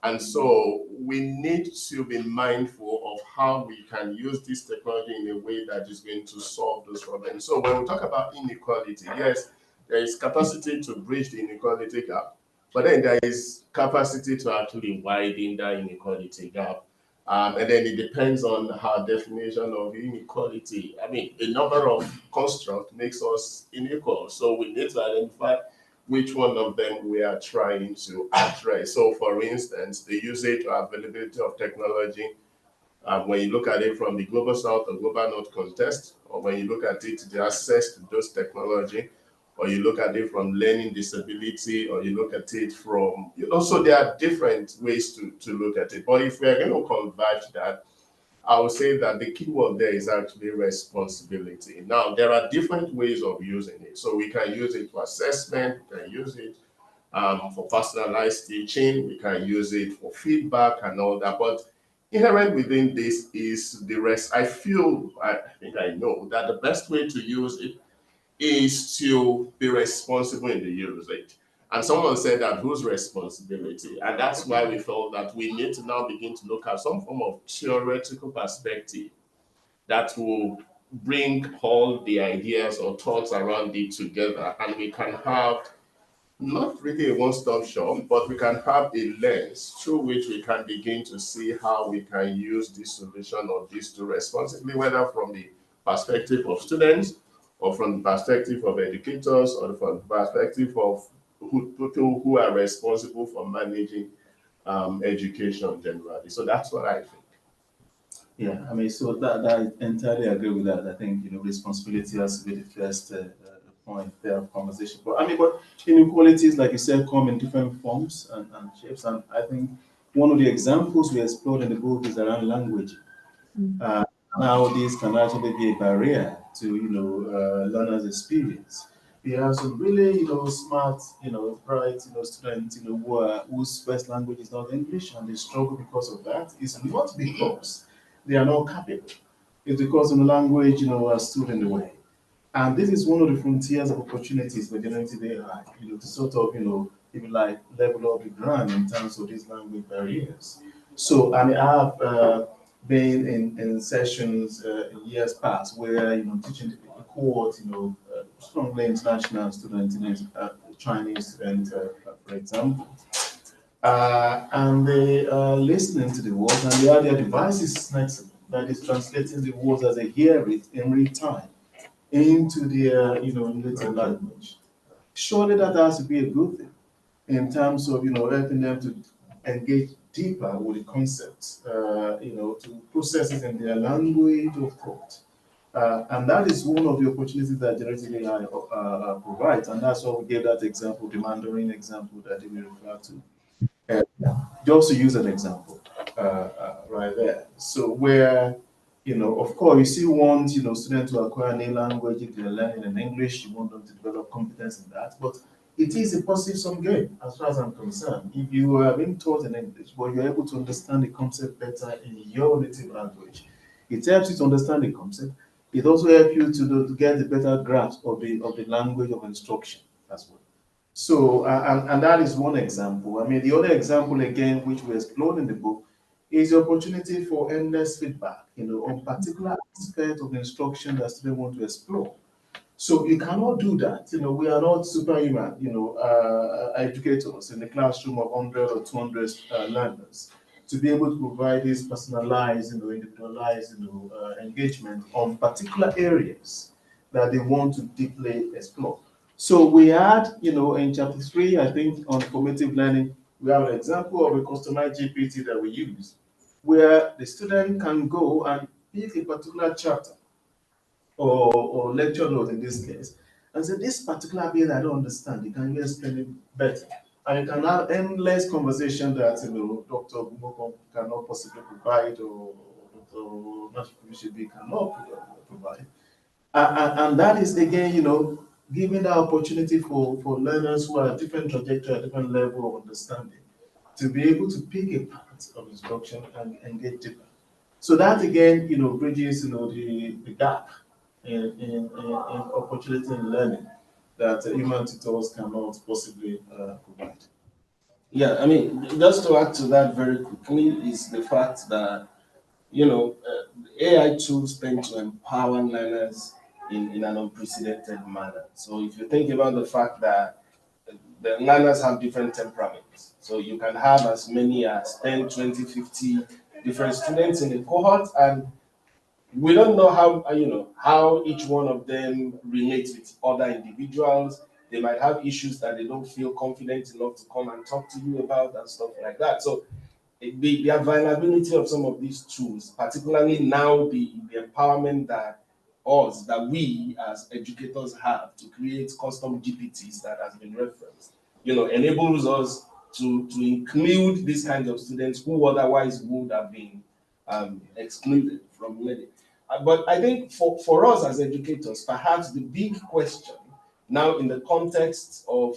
And so we need to be mindful of how we can use this technology in a way that is going to solve those problems. So when we talk about inequality, yes, there is capacity to bridge the inequality gap, but then there is capacity to actually widen that inequality gap. And then it depends on our definition of inequality. I mean, a number of constructs makes us unequal. So we need to identify which one of them we are trying to address. So for instance, the usage or availability of technology, when you look at it from the global south or global north context, or when you look at it, the access to those technology, or you look at it from learning disability, or you look at it from, so there are different ways to look at it. But if we're going to converge that, I would say that the key word there is actually responsibility. Now, there are different ways of using it. So we can use it for assessment, we can use it for personalized teaching, we can use it for feedback and all that. But inherent within this is the rest. I think I know that the best way to use it is to be responsible in the usage. And someone said that whose responsibility? And that's why we felt that we need to now begin to look at some form of theoretical perspective that will bring all the ideas or thoughts around it together. And we can have not really a one-stop shop, but we can have a lens through which we can begin to see how we can use this solution or these two responsibly, whether from the perspective of students, or from the perspective of educators, or from the perspective of people who are responsible for managing education generally. So that's what I think. Yeah, I mean, so that I entirely agree with that. I think, responsibility has to be the first point there of conversation. But I mean, but inequalities, like you said, come in different forms and shapes. And I think one of the examples we explored in the book is around language. How this can actually be a barrier to, learners' experience. We have some really, smart, bright, students, whose first language is not English, and they struggle because of that. It's not because they are not capable. It's because the language, has stood in the way. And this is one of the frontiers of opportunities for generative AI, to sort of, even like level up the ground in terms of these language barriers. So, I mean, I have been in sessions in years past where, teaching a cohort, strongly international students, Chinese students, for example. And they are listening to the words, and they have their devices next to them that is translating the words as they hear it in real time into their, native language. Surely that has to be a good thing in terms of, helping them to engage deeper with the concepts, to process it in their language of thought. And that is one of the opportunities that generative AI provides, and that's why we gave that example, the Mandarin example that we referred to. Just to use an example right there. So where, Of course, you still want, students to acquire a new language. If they're learning in English, you want them to develop competence in that. But it is a positive sum game, as far as I'm concerned. If you are being taught in English, but you're able to understand the concept better in your native language, it helps you to understand the concept. It also helps you to get a better grasp of the language of instruction as well. So, and that is one example. I mean, the other example, again, which we explored in the book, is the opportunity for endless feedback, on particular aspect of instruction that students want to explore. So you cannot do that. We are not superhuman, educators in the classroom of 100 or 200 learners to be able to provide this personalized, individualized, engagement on particular areas that they want to deeply explore. So we had, in chapter 3, I think, on formative learning, we have an example of a customized GPT that we use, where the student can go and pick a particular chapter or lecture note in this case, and say, this particular bit I don't understand, can you explain it better? And you can have endless conversation that Dr. Bumoko cannot possibly provide, or Dr. Nashibi cannot provide. And that is again, giving the opportunity for learners who are at different trajectory, at different level of understanding, to be able to pick a part of instruction and engage deeper. So that again, bridges, the gap in opportunity in learning that human tutors cannot possibly provide. Yeah, I mean, just to add to that very quickly is the fact that, AI tools tend to empower learners in an unprecedented manner. So if you think about the fact that the learners have different temperaments, so you can have as many as 10, 20, 50 different students in a cohort, and we don't know how each one of them relates with other individuals. They might have issues that they don't feel confident enough to come and talk to you about and stuff like that. So the availability of some of these tools, particularly now the empowerment that we as educators have to create custom GPTs that has been referenced, enables us to include these kinds of students who otherwise would have been excluded from learning. But I think for us as educators, perhaps the big question now in the context of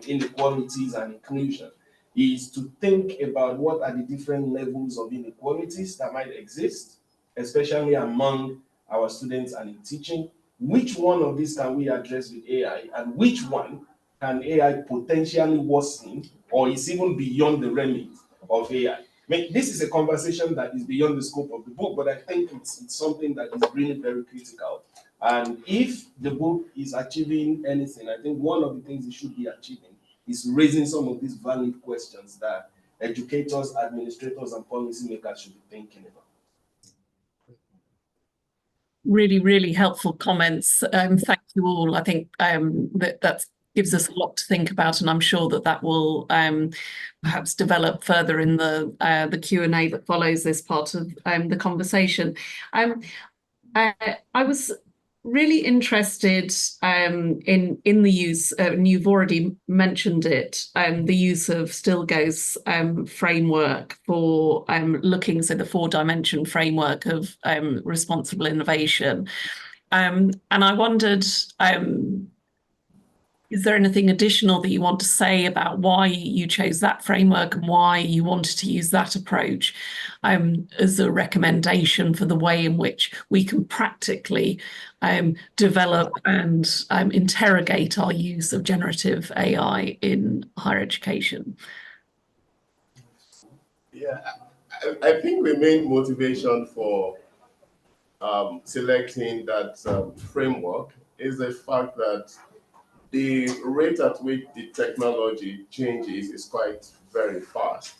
inequalities and inclusion is to think about what are the different levels of inequalities that might exist, especially among our students and in teaching. Which one of these can we address with AI, and which one can AI potentially worsen or is even beyond the remit of AI? I mean, this is a conversation that is beyond the scope of the book, but I think it's something that is really very critical. And if the book is achieving anything, I think one of the things it should be achieving is raising some of these valid questions that educators, administrators, and policymakers should be thinking about. Really, really helpful comments. Thank you all. I think that gives us a lot to think about, and I'm sure that will perhaps develop further in the Q&A that follows this part of the conversation. I was really interested in the use, and you've already mentioned it, the use of Stilgo's framework for looking, so the 4-dimension framework of responsible innovation. And I wondered, is there anything additional that you want to say about why you chose that framework and why you wanted to use that approach as a recommendation for the way in which we can practically develop and interrogate our use of generative AI in higher education? Yeah, I think the main motivation for selecting that framework is the fact that the rate at which the technology changes is quite very fast.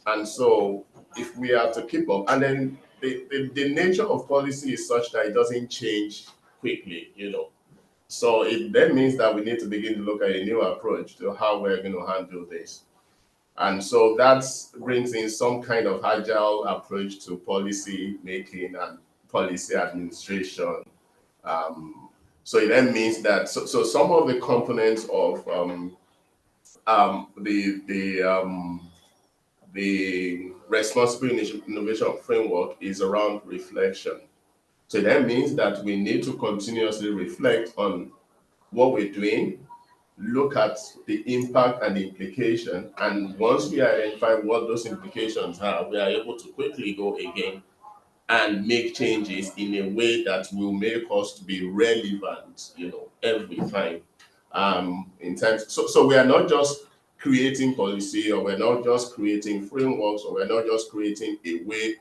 And so if we are to keep up, and then the nature of policy is such that it doesn't change quickly, So it then means that we need to begin to look at a new approach to how we're going to handle this. And so that brings in some kind of agile approach to policy making and policy administration. So it then means that so some of the components of the responsible innovation framework is around reflection. So that means that we need to continuously reflect on what we're doing, look at the impact and the implication, and once we identify what those implications are, we are able to quickly go again and make changes in a way that will make us to be relevant, every time. In terms, so we are not just creating policy, or we're not just creating frameworks, or we're not just creating a way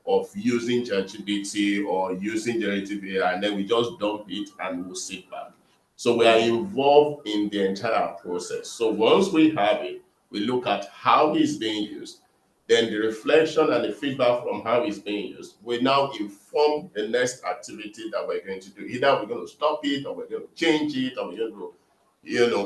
of using ChatGPT or using generative AI, and then we just dump it and we'll sit back. So we are involved in the entire process. So once we have it, we look at how it's being used, then the reflection and the feedback from how it's being used will now inform the next activity that we're going to do. Either we're going to stop it, or we're going to change it, or we're going to,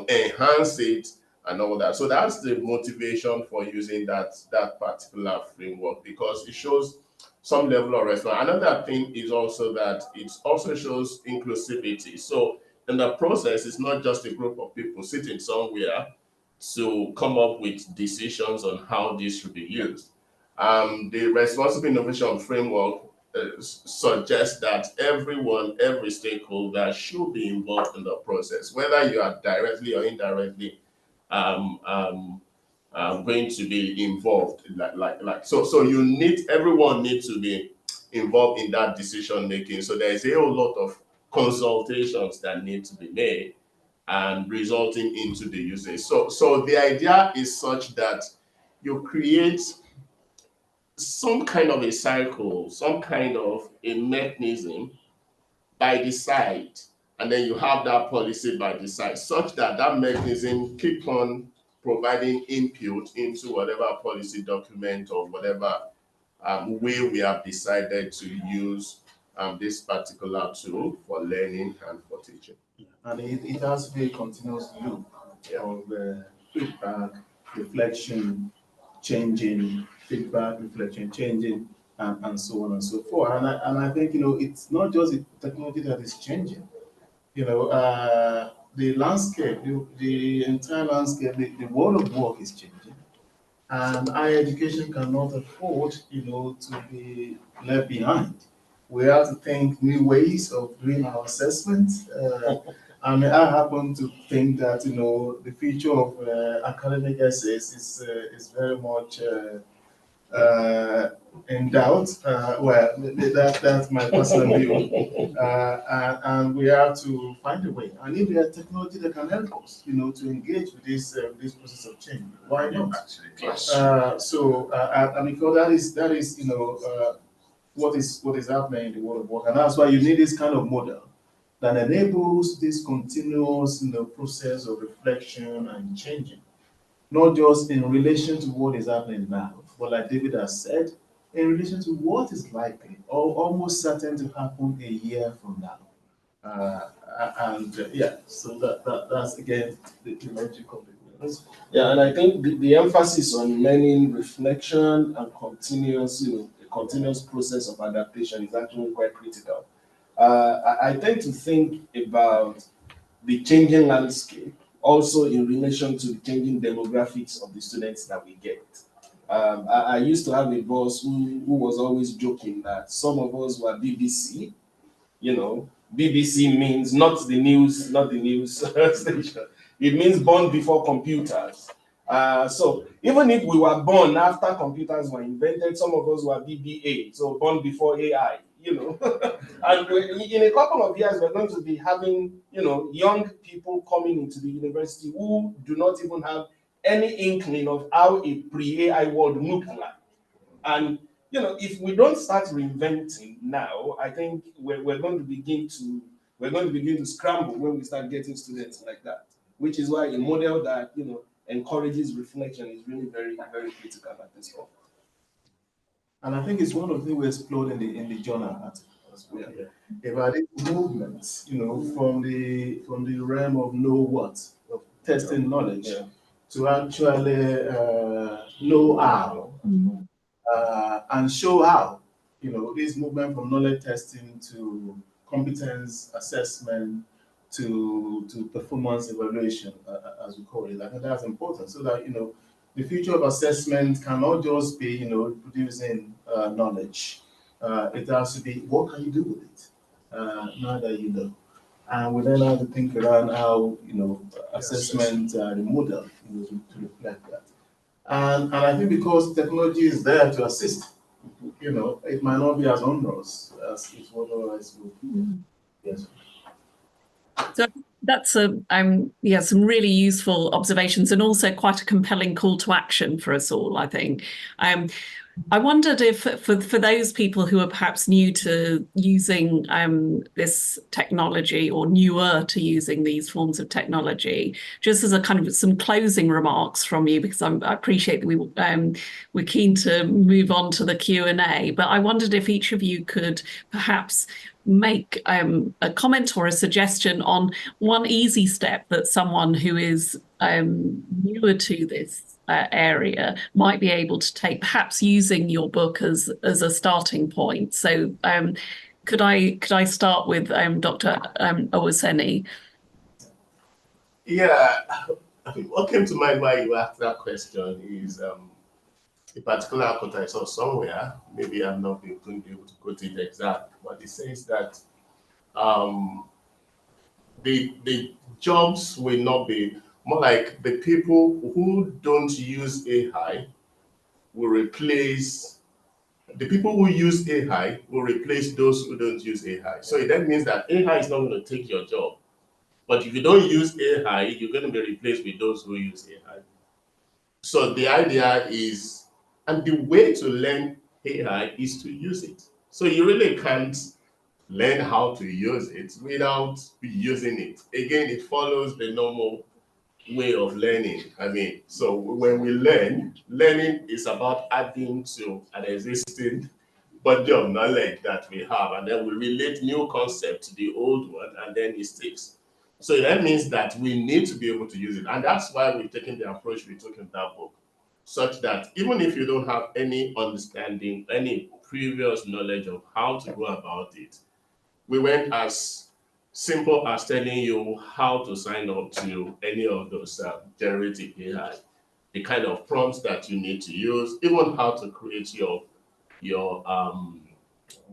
enhance it and all that. So that's the motivation for using that particular framework, because it shows some level of response. Another thing is also that it also shows inclusivity. So in the process, it's not just a group of people sitting somewhere to come up with decisions on how this should be used. The responsible innovation framework suggests that every stakeholder should be involved in the process, whether you are directly or indirectly going to be involved. So everyone needs to be involved in that decision making. So there is a whole lot of consultations that need to be made and resulting into the usage. So the idea is such that you create some kind of a cycle, some kind of a mechanism by the side, and then you have that policy by the side, such that that mechanism keep on providing input into whatever policy document or whatever way we have decided to use this particular tool for learning and for teaching. And it has to be a continuous loop of feedback, reflection, changing, feedback, reflection, changing, and so on and so forth. And I think, it's not just the technology that is changing. The landscape, the entire landscape, the world of work is changing. And higher education cannot afford, to be left behind. We have to think new ways of doing our assessments. And I happen to think that the future of academic essays is very much in doubt. That's my personal view. And we have to find a way. And if there are technology that can help us, to engage with this process of change, why not? And because that is what is happening in the world of work, and that's why you need this kind of model that enables this continuous process of reflection and changing, not just in relation to what is happening now, but like David has said, in relation to what is likely or almost certain to happen a year from now. So that's again the logic of it. Yeah, and I think the emphasis on learning, reflection, and continuous, a continuous process of adaptation is actually quite critical. I tend to think about the changing landscape also in relation to the changing demographics of the students that we get. I used to have a boss who was always joking that some of us were BBC. BBC means not the news station. It means born before computers. So even if we were born after computers were invented, some of us were BBA, so born before AI. And in a couple of years, we're going to be having, young people coming into the university who do not even have any inkling of how a pre-AI world looked like. And, if we don't start reinventing now, I think we're going to begin to scramble when we start getting students like that, which is why a model that, encourages reflection is really very, very critical at this point. And I think it's one of the things we explored in the journal article as well. About movements, from the realm of know what, of testing knowledge, to actually know how and show how. This movement from knowledge testing to competence assessment to performance evaluation, as we call it. I think that's important, so that the future of assessment cannot just be, producing knowledge. It has to be, what can you do with it now that you know? And we then have to think around how, assessment, the model, to reflect that. And I think because technology is there to assist, it might not be as onerous as it would otherwise would. Yes. So that's some really useful observations and also quite a compelling call to action for us all, I think. I wondered if for those people who are perhaps new to using this technology or newer to using these forms of technology, just as a kind of some closing remarks from you, because I appreciate that we're keen to move on to the Q&A, but I wondered if each of you could perhaps make a comment or a suggestion on one easy step that someone who is newer to this area might be able to take, perhaps using your book as a starting point. So could I start with Dr. Owoseni? Yeah, I think what came to mind while you asked that question is a particular quote I saw somewhere. Maybe I'm not going to be able to quote it exact, but it says that the jobs will not be more like the people who don't use AI will replace the people who use AI will replace those who don't use AI. So that means that AI is not going to take your job. But if you don't use AI, you're going to be replaced with those who use AI. So the idea is, and the way to learn AI is to use it. So you really can't learn how to use it without using it. Again, it follows the normal way of learning. So when we learning is about adding to an existing body of knowledge that we have, and then we relate new concept to the old one, and then it sticks. So that means that we need to be able to use it, and that's why we've taken the approach we took in that book, such that even if you don't have any understanding, any previous knowledge of how to go about it, we went as simple as telling you how to sign up to any of those generative AI, the kind of prompts that you need to use, even how to create your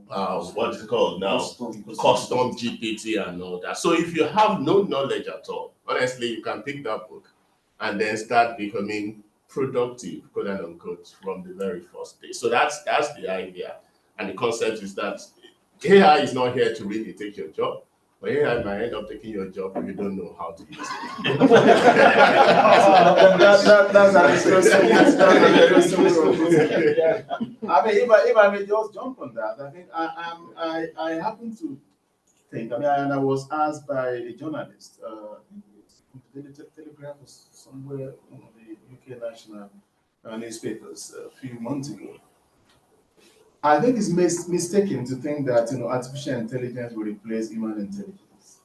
what is it called now? Custom GPT and all that. So if you have no knowledge at all, honestly, you can pick that book and then start becoming productive, quote unquote, from the very first day. So that's the idea. And the concept is that AI is not here to really take your job, but AI might end up taking your job if you don't know how to use it. That's an interesting. Yeah. If I may just jump on that, I think I happen to think. And I was asked by a journalist, the Telegraph was somewhere, one of the UK national newspapers a few months ago. I think it's mistaken to think that artificial intelligence will replace human intelligence,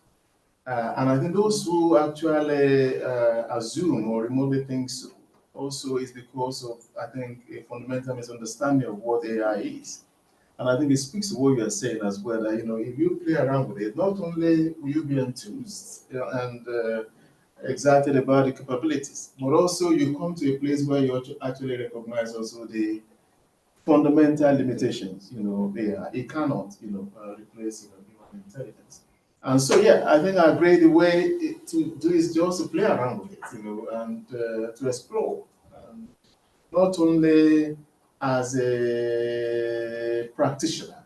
and I think those who actually assume or remotely think so also is because of, I think, a fundamental misunderstanding of what AI is. And I think it speaks to what you are saying as well, that if you play around with it, not only will you be enthused and excited about the capabilities, but also you come to a place where you actually recognize also the fundamental limitations, it cannot, replace, human intelligence. And so, yeah, I think I agree the way to do is just to play around with it, and to explore. Not only as a practitioner,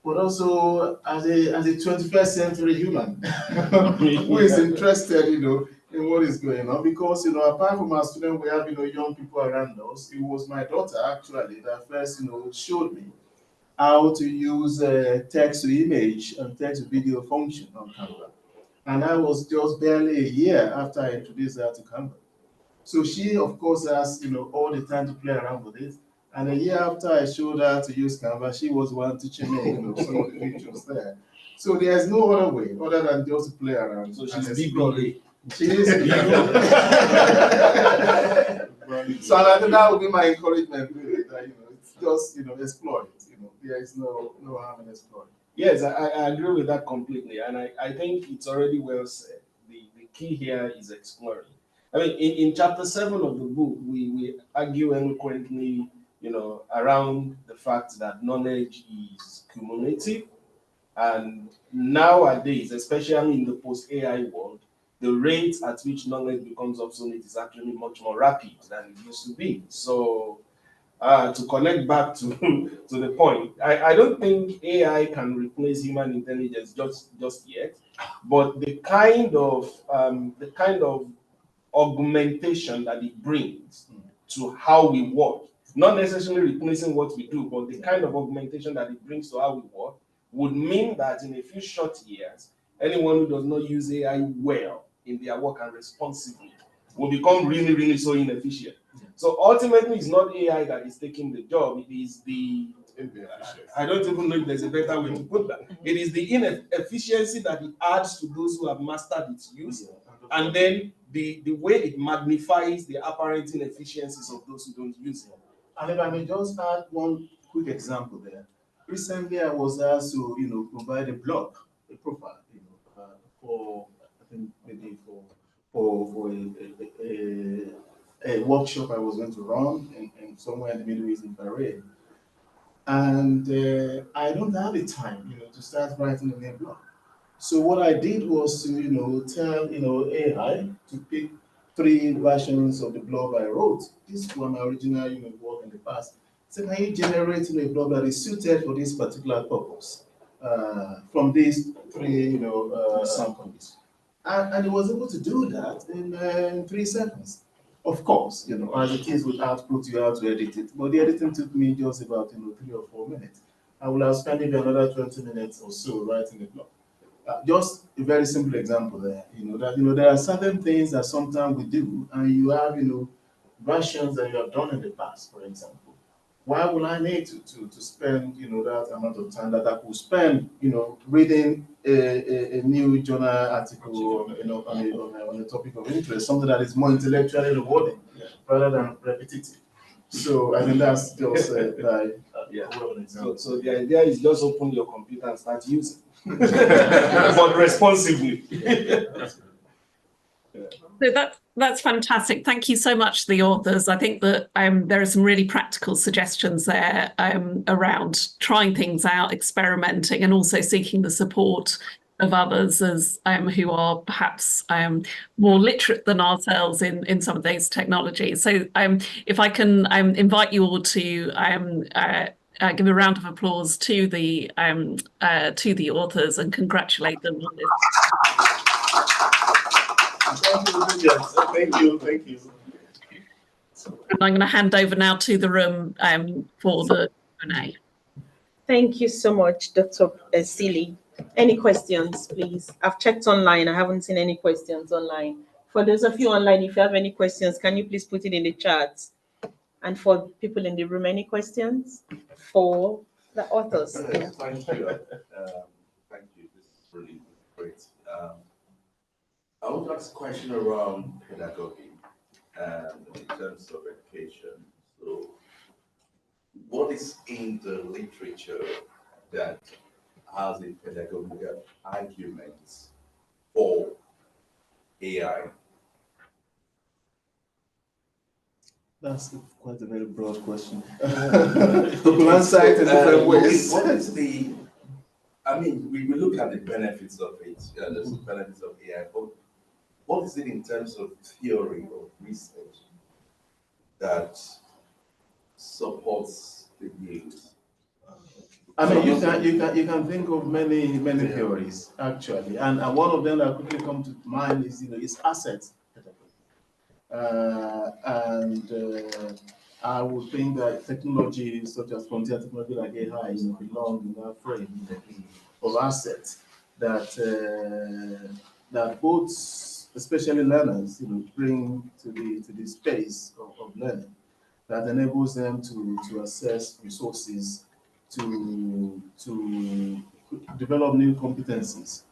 but also as a 21st century human who is interested, in what is going on. Because, apart from our students, we have, young people around us. It was my daughter, actually, that first, showed me how to use text to image and text to video function on Canva. And I was just barely a year after I introduced her to Canva. So she, of course, has, all the time to play around with it. And a year after I showed her to use Canva, she was one teaching me, some of the features there. So there's no other way other than just to play around. So she's big brother. She is big. So I think that would be my encouragement, really, that, it's just, explore it. There is no harm in exploring. Yes, I agree with that completely. And I think it's already well said. The key here is exploring. I mean, in chapter 7 of the book, we argue eloquently, around the fact that knowledge is cumulative. And nowadays, especially in the post-AI world, the rate at which knowledge becomes obsolete is actually much more rapid than it used to be. So, to connect back to, to the point, I don't think AI can replace human intelligence just yet, but the kind of augmentation that it brings to how we work, not necessarily replacing what we do, but the kind of augmentation that it brings to how we work would mean that in a few short years, anyone who does not use AI well in their work and responsibly will become really, really so inefficient. So ultimately, it's not AI that is taking the job, it is the I don't even know if there's a better way to put that. It is the inefficiency that it adds to those who have mastered its use, and then the way it magnifies the apparent inefficiencies of those who don't use it. And if I may just add one quick example there. Recently, I was asked to, provide a blog, a profile, for I think maybe for a workshop I was going to run in somewhere in the Middle East in Bahrain. And I don't have the time, to start writing a new blog. So what I did was to, tell, AI to pick 3 versions of the blog I wrote. This was my original, work in the past. So can you generate a blog that is suited for this particular purpose from these 3, samples? And it was able to do that in 3 seconds. Of course, as it is with output, you have to edit it. But the editing took me just about 3 or 4 minutes. I will have spent maybe another 20 minutes or so writing the blog. Just a very simple example there. There are certain things that sometimes we do, and you have versions that you have done in the past, for example. Why would I need to spend that amount of time that I could spend reading a new journal article on a topic of interest, something that is more intellectually rewarding rather than repetitive. So I think that's just So the idea is just open your computer and start using, but responsibly. So that's fantastic. Thank you so much to the authors. I think that there are some really practical suggestions there around trying things out, experimenting, and also seeking the support of others as who are perhaps more literate than ourselves in some of these technologies. So if I can invite you all to give a round of applause to the authors and congratulate them on this. Thank you. And I'm going to hand over now to the room for the Q&A. Thank you so much, Dr. Seeley. Any questions, please? I've checked online. I haven't seen any questions online. For those of you online, if you have any questions, can you please put it in the chat? And for people in the room, any questions for the authors? Thank you. Thank you. This is really great. I want to ask a question around pedagogy in terms of education. So, what is in the literature that has a pedagogical arguments for AI? That's quite a very broad question. People answer it in different ways. What is the? I mean, we look at the benefits of it, there's the benefits of AI, but what is it in terms of theory or research that supports the views? I mean, you can think of many theories actually, and one of them that quickly come to mind is is assets. I would think that technology such as frontier technology like AI belong in that frame of assets that both, especially learners, bring to the space of learning that enables them to access resources to develop new competencies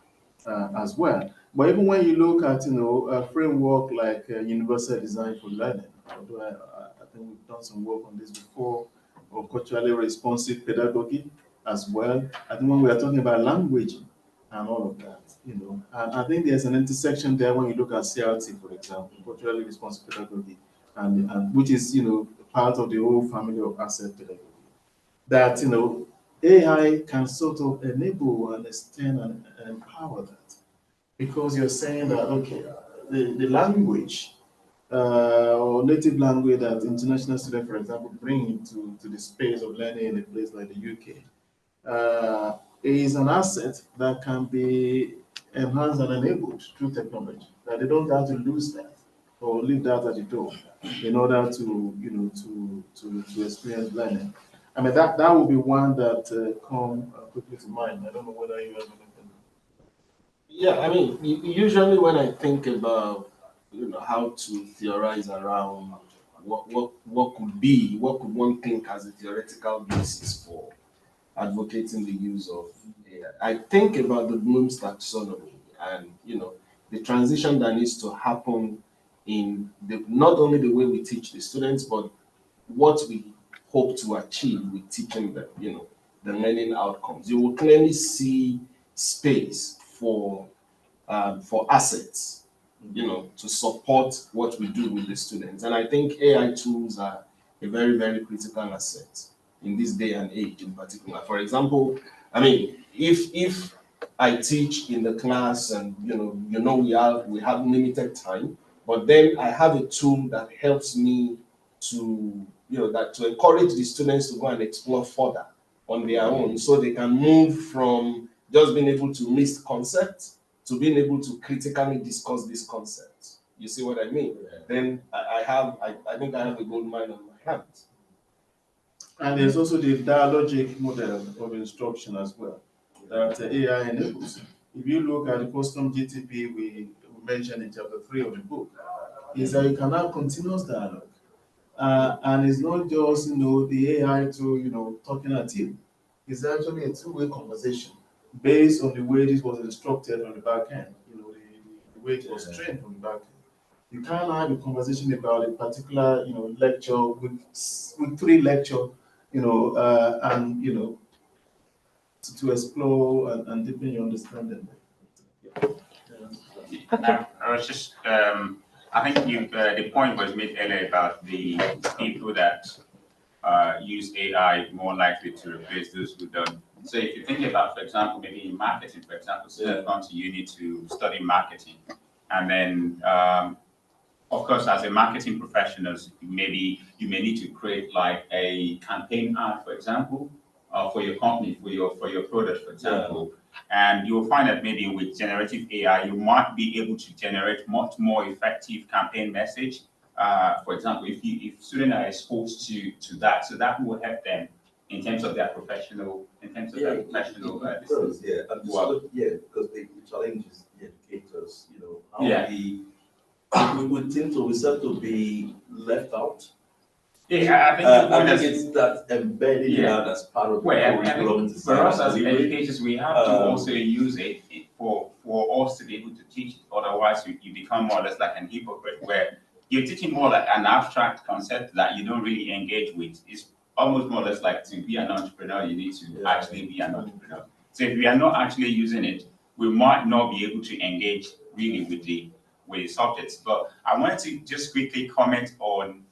as well. But even when you look at a framework like universal design for learning, although I think we've done some work on this before, or culturally responsive pedagogy as well. I think when we are talking about language and all of that, And I think there's an intersection there when you look at CRT, for example, culturally responsive pedagogy, and which is, part of the whole family of asset pedagogy. That, AI can sort of enable and extend and empower that. Because you're saying that, okay, the language or native language that international students, for example, bring to the space of learning in a place like the UK, is an asset that can be enhanced and enabled through technology. That they don't have to lose that or leave that at the door in order to experience learning. I mean that would be one that come quickly to mind. I don't know whether you have anything. Yeah, I mean, usually when I think about how to theorize around what could one think as a theoretical basis for advocating the use of AI, I think about the Bloom's taxonomy and the transition that needs to happen in not only the way we teach the students, but what we hope to achieve with teaching them, the learning outcomes. You will clearly see space for assets, to support what we do with the students. And I think AI tools are a very, very critical asset in this day and age in particular. For example, I mean, if I teach in the class and we have limited time, but then I have a tool that helps me to to encourage the students to go and explore further on their own, so they can move from just being able to list concepts to being able to critically discuss these concepts. You see what I mean? Yeah. Then I think I have a gold mine on my hands. And there's also the dialogic model of instruction as well that AI enables. If you look at the custom GTP we mentioned in chapter 3 of the book, is that you can have continuous dialogue. And it's not just the AI to talking at you. It's actually a two-way conversation based on the way this was instructed on the back end, the way it was trained on the back end. You can't have a conversation about a particular lecture with 3 lecture, and to explore and deepen your understanding. Now, I was just, I think the point was made earlier about the people that use AI more likely to replace those who don't. So if you think about, for example, maybe in marketing, for example, students come to uni to study marketing, and then, of course, as a marketing professionals, maybe you may need to create like a campaign ad, for example, for your company, for your product, for example. And you'll find that maybe with generative AI, you might be able to generate much more effective campaign message. For example, if students are exposed to that, so that will help them in terms of their professional, because the challenge is the educators, how we tend to be left out. Yeah, I think it's that embedded as part of the curriculum. For us as educators, we have to also use it for us to be able to teach it. Otherwise, you become more or less like an hypocrite, where you're teaching more like an abstract concept that you don't really engage with. It's almost more or less like to be an entrepreneur, you need to actually be an entrepreneur. So if we are not actually using it, we might not be able to engage really with the subjects. But I wanted to just quickly comment on.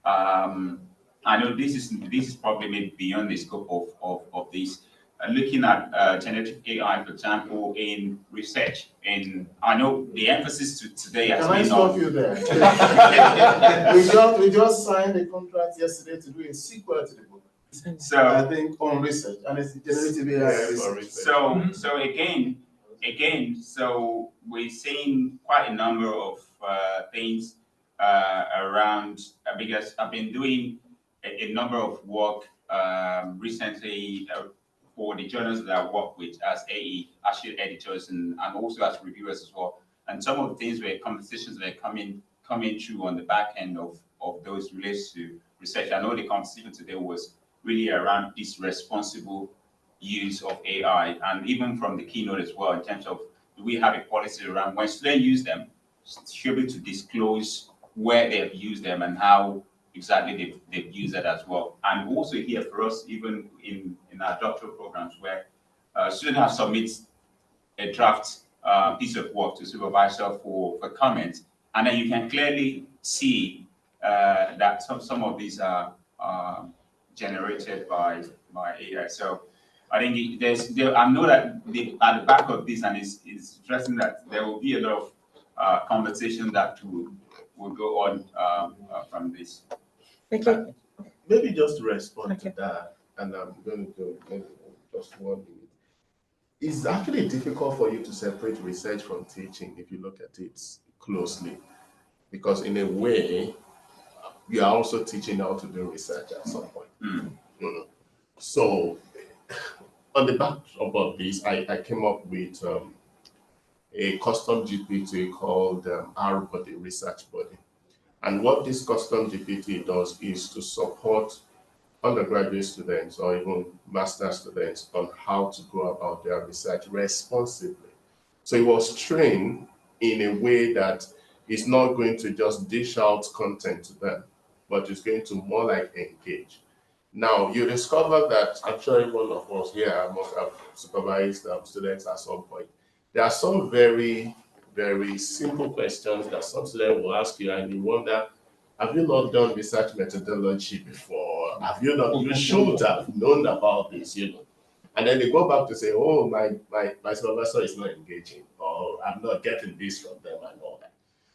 I know this is probably maybe beyond the scope of this. Looking at generative AI, for example, in research, I know the emphasis today has been on. Can I stop you there? we just signed a contract yesterday to do a sequel to the book. So I think on research, and it's generative AI research. So again, so we're seeing quite a number of things around, because I've been doing a number of work recently for the journals that I work with as AE, actually editors, and also as reviewers as well. And some of the things were conversations that are coming through on the back end of those related to research. I know the conversation today was really around this responsible use of AI, and even from the keynote as well, in terms of, do we have a policy around when students use them, should be able to disclose where they have used them and how exactly they've used it as well. And also here for us, even in our doctoral programs, where students have submitted a draft piece of work to supervisor for comment, and then you can clearly see that some of these are generated by AI. So I think I know that at the back of this, and it's interesting that there will be a lot of conversation that will go on from this. Okay. Maybe just to respond to that, and I'm going to go just 1 minute. It's actually difficult for you to separate research from teaching if you look at it closely, because in a way, you are also teaching how to do research at some point. So, on the back of this, I came up with a custom GPT called R-Body, Research Body. And what this custom GPT does is to support undergraduate students or even master students on how to go about their research responsibly. So it was trained in a way that it's not going to just dish out content to them, but it's going to more like engage. Now, you discover that I'm sure every one of us here must have supervised students at some point. There are some very, very simple questions that some students will ask you, and you wonder, have you not done research methodology before? Have you not? You should have known about this, And then they go back to say, oh, my supervisor is not engaging, or I'm not getting this from them and all that.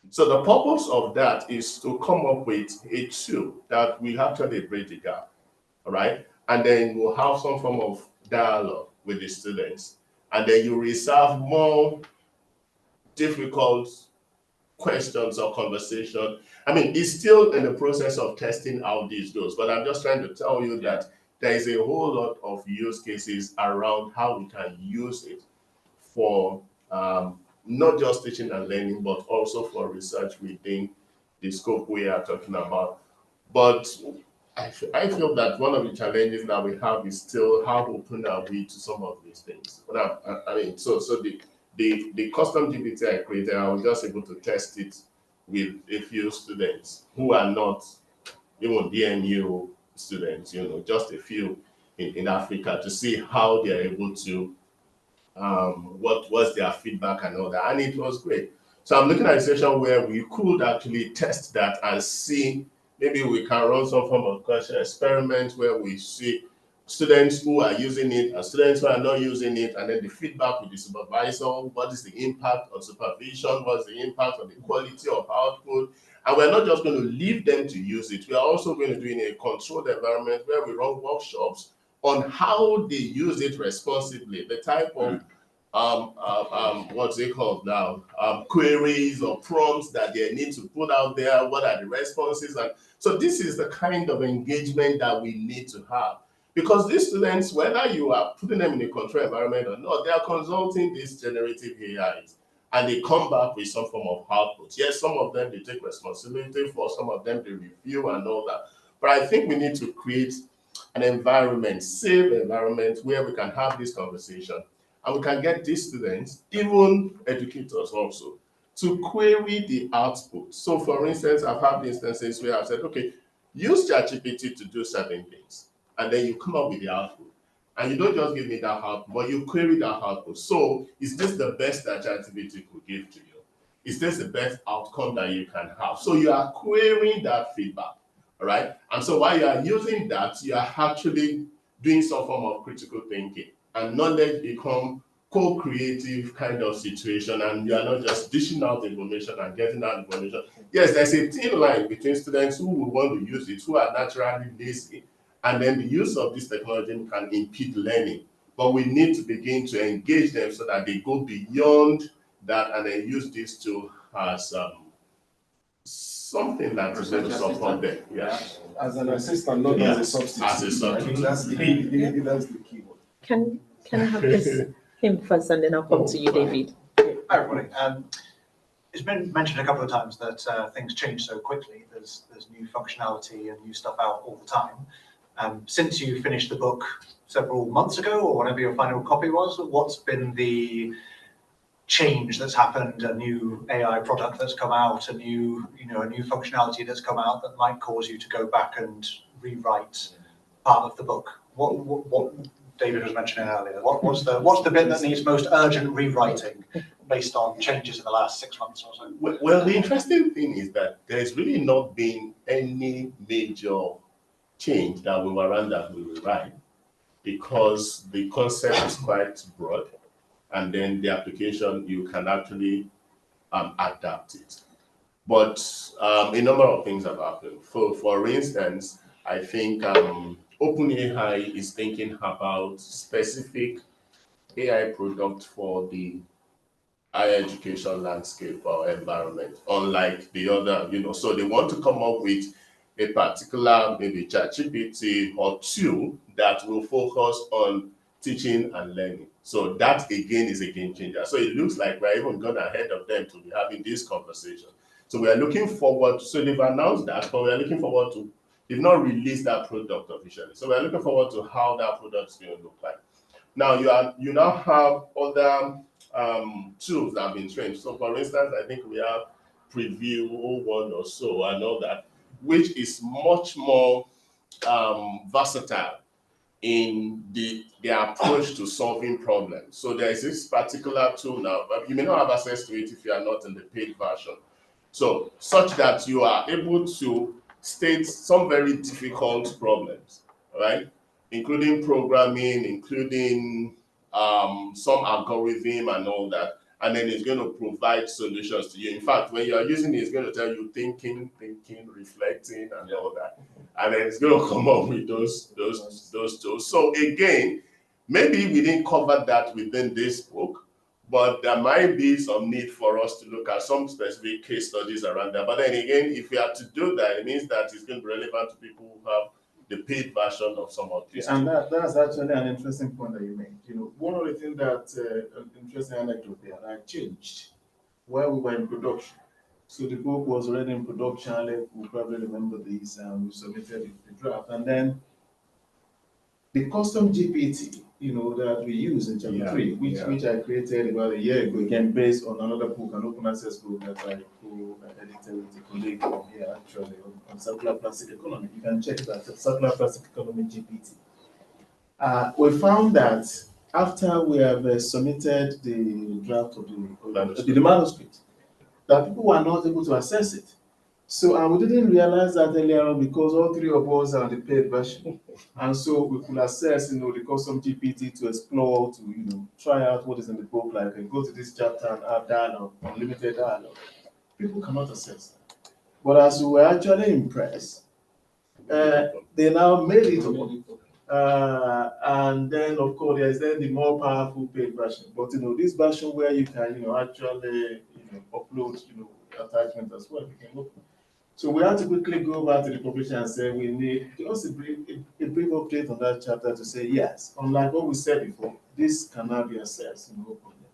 So the purpose of that is to come up with a tool that will actually bridge the gap, all right? And then we'll have some form of dialogue with the students. And then you reserve more difficult questions or conversation. I mean, it's still in the process of testing how this goes, but I'm just trying to tell you that there is a whole lot of use cases around how we can use it for not just teaching and learning, but also for research within the scope we are talking about. But I feel that one of the challenges that we have is still how open are we to some of these things. But I mean, so the custom GPT I created, I was just able to test it with a few students who are not even DNU students, just a few in Africa, to see how they're able to, what was their feedback and all that. And it was great. So I'm looking at a session where we could actually test that and see, maybe we can run some form of question experiment where we see students who are using it and students who are not using it, and then the feedback with the supervisor. What is the impact on supervision? What's the impact on the quality of output? And we're not just going to leave them to use it. We are also going to do it in a controlled environment where we run workshops on how they use it responsibly, the type of what's it called now, queries or prompts that they need to put out there. What are the responses? And so this is the kind of engagement that we need to have. Because these students, whether you are putting them in a controlled environment or not, they are consulting these generative AIs, and they come back with some form of output. Yes, some of them, they take responsibility for, some of them, they review and all that. But I think we need to create an environment, safe environment, where we can have this conversation, and we can get these students, even educators also, to query the output. So for instance, I've had instances where I've said, okay, use ChatGPT to do certain things, and then you come up with the output. And you don't just give me that output, but you query that output. So is this the best that ChatGPT could give to you? Is this the best outcome that you can have? So you are querying that feedback, all right? And so while you are using that, you are actually doing some form of critical thinking, and knowledge become co-creative kind of situation, and you are not just dishing out information and getting out information. Yes, there's a thin line between students who will want to use it, who are naturally lazy, and then the use of this technology can impede learning. But we need to begin to engage them so that they go beyond that and then use this tool as something that is going to support them. Yeah. As an assistant, not as a substitute. As a substitute. That's the key. That's the key word. Can I have him first, and then I'll come to you, David. Hi, everybody. It's been mentioned a couple of times that things change so quickly. There's new functionality and new stuff out all the time. Since you finished the book several months ago, or whenever your final copy was, what's been the change that's happened? A new AI product that's come out, a new functionality that's come out that might cause you to go back and rewrite part of the book. What David was mentioning earlier? What's the bit that needs most urgent rewriting based on changes in the last 6 months or so? Well, the interesting thing is that there's really not been any major change that we warrant that we will write, because the concept is quite broad, and then the application, you can actually adapt it. But a number of things have happened. For instance, I think OpenAI is thinking about specific AI product for the higher education landscape or environment, unlike the other, so they want to come up with a particular, maybe ChatGPT or two that will focus on teaching and learning. So that again is a game changer. So it looks like we're even gone ahead of them to be having this conversation. So we are looking forward, so they've announced that, but we are looking forward to, they've not released that product officially. So we're looking forward to how that product is going to look like. Now you now have other tools that have been trained. So for instance, I think we have Preview 01 or so and all that, which is much more versatile in their approach to solving problems. So there is this particular tool now, but you may not have access to it if you are not in the paid version. So such that you are able to state some very difficult problems, right? Including programming, including some algorithm and all that. And then it's going to provide solutions to you. In fact, when you are using it, it's going to tell you thinking, reflecting, and all that. And then it's going to come up with those tools. So again, maybe we didn't cover that within this book, but there might be some need for us to look at some specific case studies around that. But then again, if we are to do that, it means that it's going to be relevant to people who have the paid version of some of these. And that's actually an interesting point that you made. One of the things that an interesting anecdote there that changed while we were in production. So the book was already in production. Alec will probably remember this, and we submitted the draft. And then the custom GPT, that we use in chapter 3, which I created about a year ago, again based on another book, an open access book that I co-edited with a colleague from here, actually, on circular plastic economy. You can check that, circular plastic economy GPT. We found that after we have submitted the draft of the manuscript, that people were not able to access it. So, and we didn't realize that earlier on because all three of us are on the paid version. And so we could access, the custom GPT to explore, to, try out what is in the book, like go to this chapter and have dialogue, unlimited dialogue. People cannot access that. But as we were actually impressed, they now made it open. And then, of course, there's then the more powerful paid version. But, this version where you can, actually, upload, attachment as well, you can open. So we have to quickly go back to the publisher and say we need just a brief update on that chapter to say yes. Unlike what we said before, this cannot be accessed openly.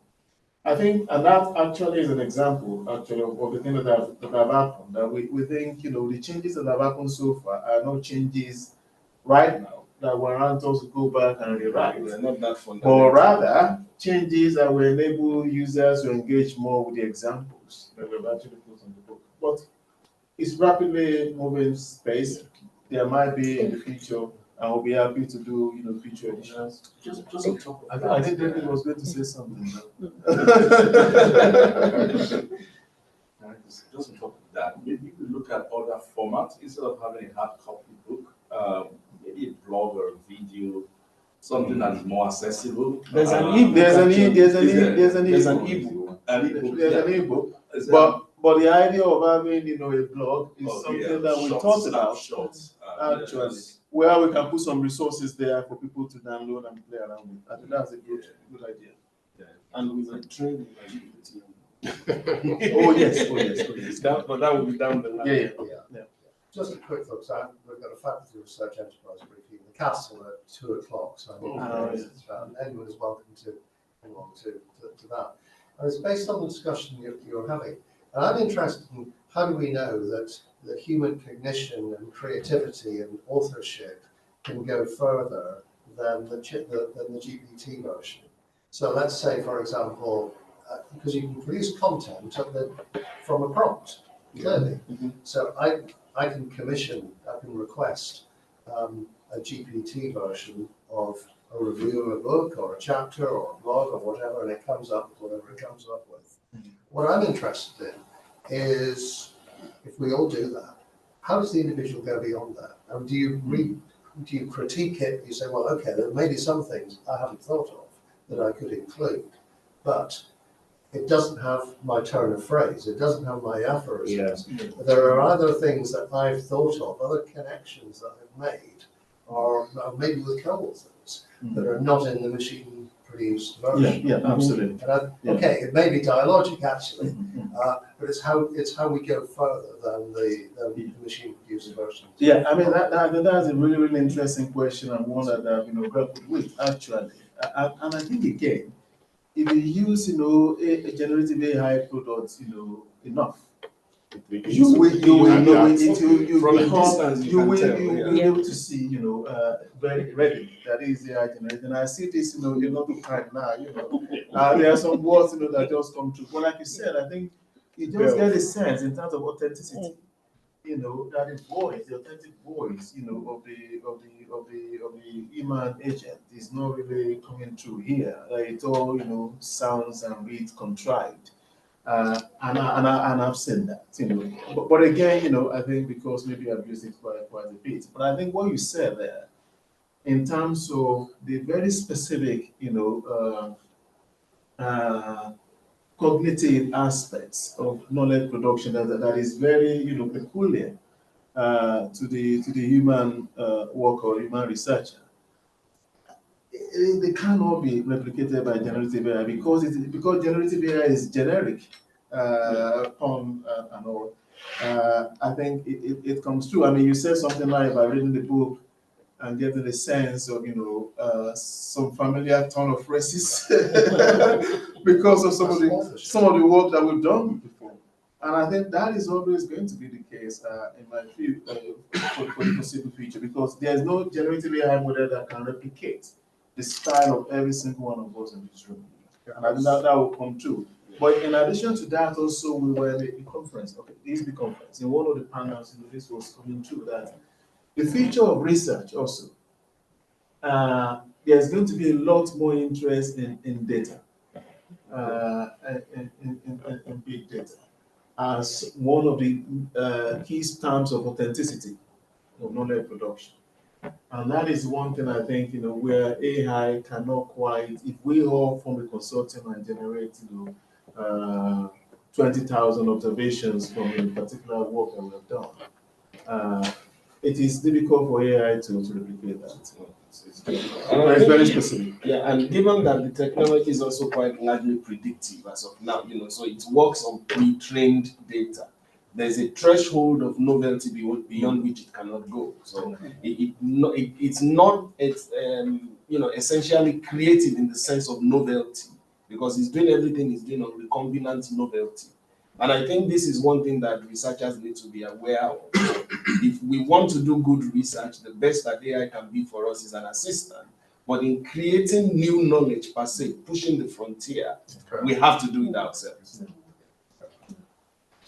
I think, and that actually is an example of the things that have happened. That we think the changes that have happened so far are not changes right now that warrant us to go back and rewrite. They're not that fundamental. But rather changes that will enable users to engage more with the examples that we've actually put on the book. But it's rapidly moving space. There might be in the future, and we'll be happy to do future editions. Just on top of that. I think David was going to say something. Just on top of that, maybe you could look at other formats instead of having a hard copy book. Maybe a blog or a video, something that is more accessible. There's an ebook. But the idea of having a blog is something that we talked about actually, where we can put some resources there for people to download and play around with. I think that's a good idea. Yeah. And we might train Oh yes. But that will be down the line. Yeah. Just a quick thought. So we've got a faculty research enterprise briefing in the castle at 2:00. So anyone is welcome to that. And it's based on the discussion you're having. And I'm interested in how do we know that the human cognition and creativity and authorship can go further than the GPT version. So let's say, for example, because you can produce content from a prompt, clearly. So I can request a GPT version of a review of a book or a chapter or a blog or whatever, and it comes up with whatever it comes up with. What I'm interested in is, if we all do that, how does the individual go beyond that? And do you critique it? You say, well, okay, there may be some things I haven't thought of that I could include, but it doesn't have my turn of phrase. It doesn't have my aphorisms. Yeah. There are other things that I've thought of, other connections that I've made, or maybe with co-authors that are not in the machine-produced version. Yeah, absolutely. Okay, it may be dialogic actually, but it's how we go further than the machine-produced version. Yeah, I mean that's a really, really interesting question, and one that I've grappled with actually, and I think again, if you use a generative AI product enough, you will be able to see very readily that is AI generated. And I see this a lot of time now. There are some words that just come true. But like you said, I think you just get a sense in terms of authenticity. That the voice, the authentic voice, of the human agent is not really coming through here. It all, sounds and reads contrived, and I've seen that, But again, I think because maybe I've used it quite a bit. But I think what you said there, in terms of the very specific, cognitive aspects of knowledge production that is very peculiar to the human worker or human researcher. They cannot be replicated by generative AI because generative AI is generic and all. I think it comes true. I mean, you said something like by reading the book and getting a sense of some familiar tone of phrases because of some of the work that we've done before. And I think that is always going to be the case in my view for the foreseeable future, because there's no generative AI model that can replicate the style of every single one of us in this room. And I think that will come true. But in addition to that, also we were at the conference, the conference. In one of the panels, this was coming true that the future of research also, there's going to be a lot more interest in data, in big data, as one of the key stamps of authenticity of knowledge production. And that is one thing I think, where AI cannot quite, if we all form a consortium and generate, 20,000 observations from a particular work that we have done, it is difficult for AI to replicate that. It's very specific. Yeah, and given that the technology is also quite largely predictive as of now, so it works on pre-trained data. There's a threshold of novelty beyond which it cannot go. So it's not essentially creative in the sense of novelty, because it's doing everything it's doing on recombinant novelty. And I think this is one thing that researchers need to be aware of. If we want to do good research, the best that AI can be for us is an assistant. But in creating new knowledge per se, pushing the frontier, we have to do it ourselves.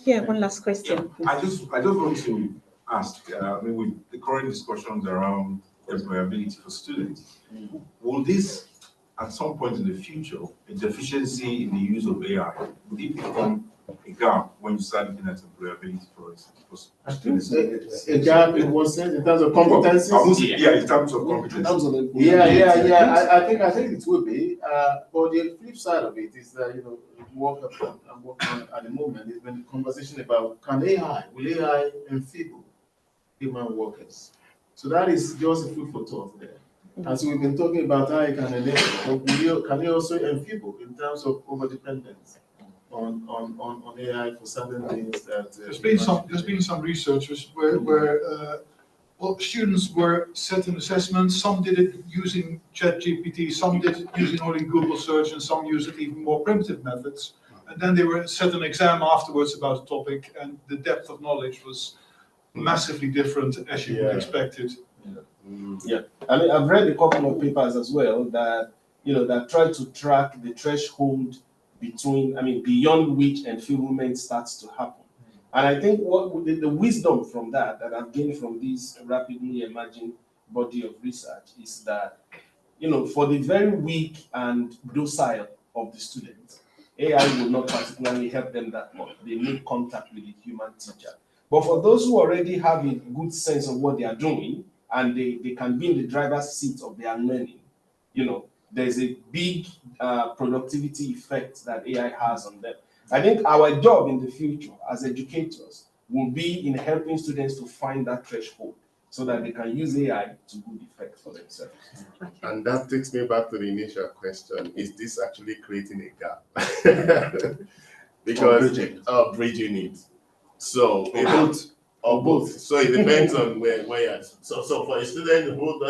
Yeah, one last question. Yeah, I just want to ask, with the current discussions around employability for students, will this, at some point in the future, a deficiency in the use of AI, will it become a gap when you start looking at employability for students? A gap in what sense? In terms of competencies? Yeah, in terms of competencies. Yeah. I think it will be. But the flip side of it is that I'm working on at the moment is when the conversation about will AI enfeeble human workers? So that is just a food for thought there. And so we've been talking about how it can enable, but can it also enfeeble in terms of overdependence on AI for certain things that there's been some research where students were set an assessment. Some did it using ChatGPT, some did it using only Google search, and some used it even more primitive methods. And then they were set an exam afterwards about the topic, and the depth of knowledge was massively different, as you would expect it. Yeah, I mean, I've read a couple of papers as well that that try to track the threshold beyond which enfeeblement starts to happen. And I think what the wisdom from that I've gained from this rapidly emerging body of research is that for the very weak and docile of the students, AI will not particularly help them that much. They need contact with the human teacher. But for those who already have a good sense of what they are doing and they can be in the driver's seat of their learning, there's a big productivity effect that AI has on them. I think our job in the future as educators will be in helping students to find that threshold so that they can use AI to good effect for themselves. And that takes me back to the initial question: is this actually creating a gap? Because bridging it. So both. So it depends on where you're. So for a student who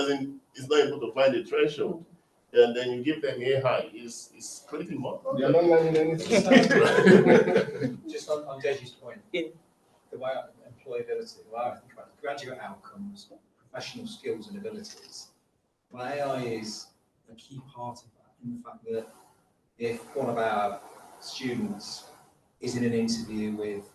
is not able to find the threshold, and then you give them AI, is creating more. They're not learning anything. Just on Deji's point, the way employability, the way I think about graduate outcomes, professional skills and abilities, well, AI is a key part of that, in the fact that if one of our students is in an interview with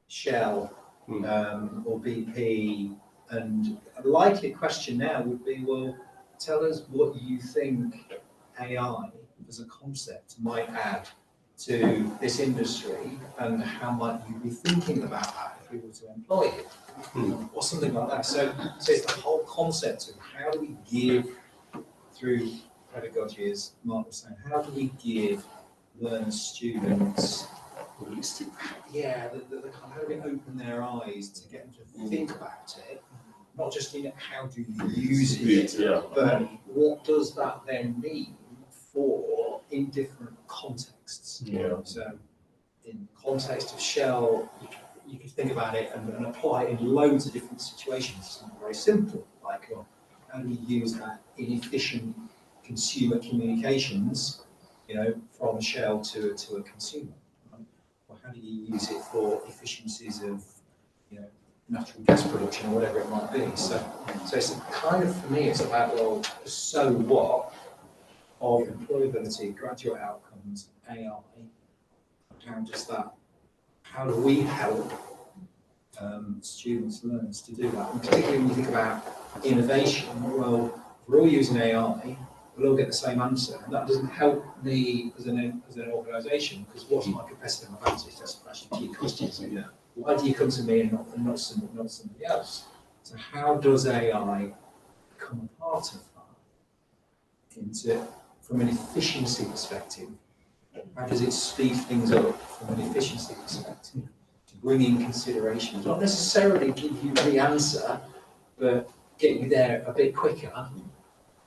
Shell or BP, and a likely question now would be, well, tell us what you think AI as a concept might add to this industry, and how might you be thinking about that if we were to employ it, or something like that. So it's the whole concept of how do we give, through pedagogy, as Mark was saying, how do we give learners, students, how do we open their eyes to get them to think about it, not just in how do you use it, but what does that then mean for in different contexts. So in context of Shell, you could think about it and apply it in loads of different situations. It's very simple, like how do we use that in efficient consumer communications, from Shell to a consumer? Or how do you use it for efficiencies of natural gas production or whatever it might be? So it's kind of, for me, it's about, well, so what of employability, graduate outcomes, AI, how do we help students, learners to do that? And particularly when you think about innovation, well, we're all using AI, we'll all get the same answer, and that doesn't help me as an organisation, because what's my competitive advantage? That's actually key questions. Why do you come to me and not somebody else? So how does AI become a part of that? From an efficiency perspective, how does it speed things up from an efficiency perspective? To bring in considerations, not necessarily give you the answer, but get you there a bit quicker,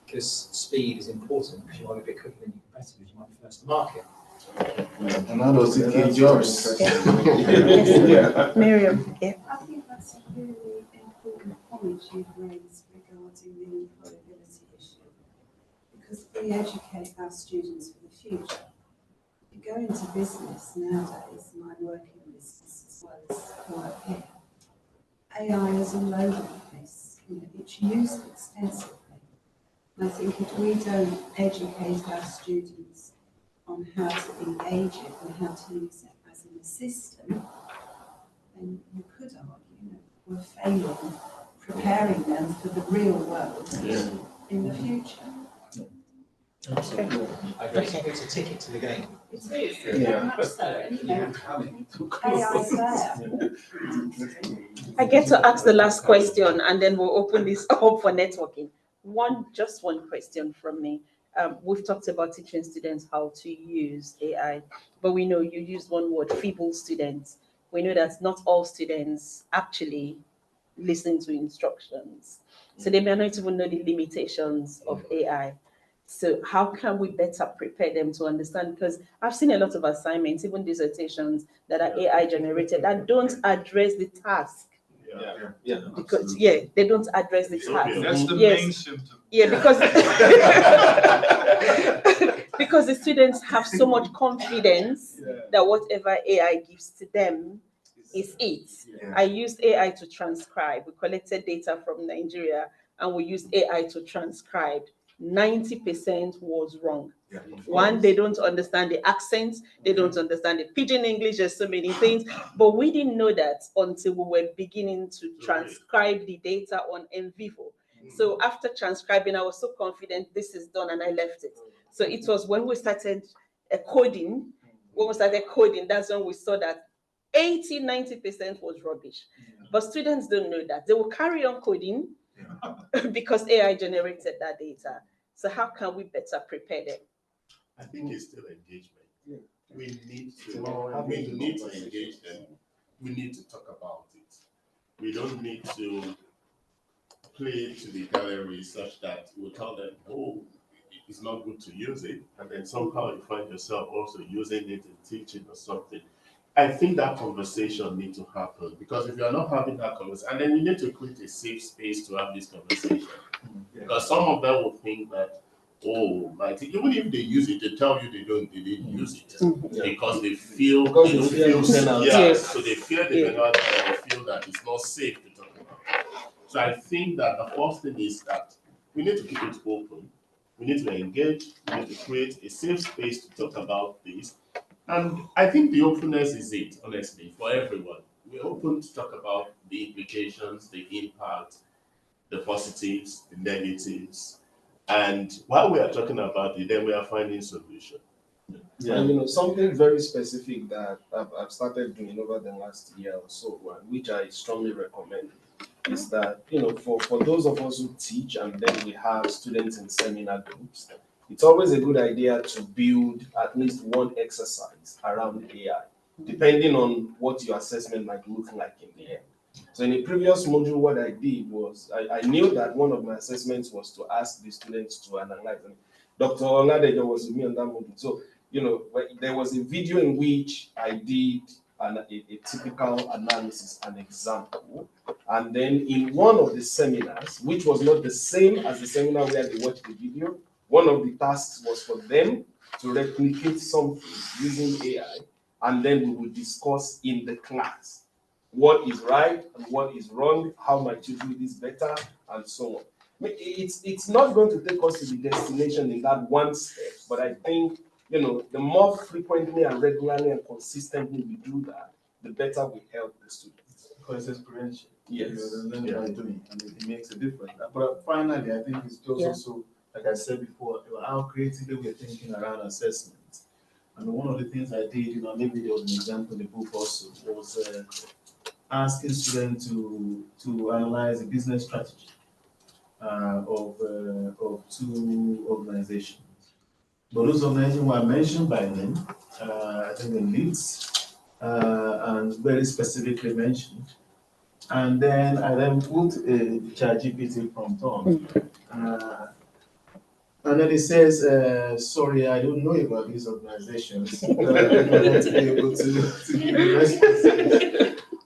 because speed is important, because you want to be a bit quicker than your competitors, you might be first to market. And that was the key jobs. Miriam. I think that's a really important point you've raised regarding the employability issue, because we educate our students for the future. If you go into business nowadays, and I work in business as well as work here, AI is all over the place. It's used extensively. And I think if we don't educate our students on how to engage it and how to use it as an assistant, then you could argue we're failing preparing them for the real world in the future. I guess it's a ticket to the game. It is, very much so. And, AI's there. I get to ask the last question, and then we'll open this up for networking. Just one question from me. We've talked about teaching students how to use AI, but we know you used one word, feeble students. We know that not all students actually listen to instructions. So they may not even know the limitations of AI. So how can we better prepare them to understand? Because I've seen a lot of assignments, even dissertations, that are AI generated that don't address the task. Because they don't address the task. That's the main symptom. Because the students have so much confidence that whatever AI gives to them is it. I used AI to transcribe. We collected data from Nigeria and we used AI to transcribe. 90% was wrong. One, they don't understand the accent, they don't understand the pidgin English, there's so many things, but we didn't know that until we were beginning to transcribe the data on NVivo. So after transcribing, I was so confident this is done, and I left it. So it was when we started coding, that's when we saw that 80-90% was rubbish. But students don't know that. They will carry on coding because AI generated that data. So how can we better prepare them? I think it's still engagement. We need to engage them. We need to talk about it. We don't need to play to the gallery such that we tell them, oh, it's not good to use it, and then somehow you find yourself also using it in teaching or something. I think that conversation needs to happen, because if you're not having that conversation, and then you need to create a safe space to have this conversation. Because some of them will think that, oh, even if they use it, they tell you they didn't use it because they feel so they fear the penalty, and they feel that it's not safe to talk about. So I think that the first thing is that we need to keep it open. We need to engage. We need to create a safe space to talk about this. And I think the openness is it, honestly, for everyone. We're open to talk about the implications, the impact, the positives, the negatives. And while we are talking about it, then we are finding solutions. Yeah. And something very specific that I've started doing over the last year or so, which I strongly recommend, is that for those of us who teach and then we have students in seminar groups, it's always a good idea to build at least one exercise around AI, depending on what your assessment might look like in the end. So in the previous module, what I did was I knew that one of my assessments was to ask the students to analyze. And Dr. Kolade was with me on that module. So there was a video in which I did a typical analysis, an example. And then in one of the seminars, which was not the same as the seminar where they watched the video, one of the tasks was for them to replicate something using AI, and then we would discuss in the class what is right and what is wrong, how might you do this better, and so on. It's not going to take us to the destination in that one step, but I think the more frequently and regularly and consistently we do that, the better we help the students. Because it's experiential. Yes. By doing, and it makes a difference. But finally, I think it's just also, like I said before, how creatively we're thinking around assessment. And one of the things I did, maybe there was an example in the book also, was asking students to analyze the business strategy of two organizations. But those organizations were mentioned by them, I think in Leeds, and very specifically mentioned. And then I put a ChatGPT prompt on. And then it says, sorry, I don't know about these organizations. I want to be able to give the response.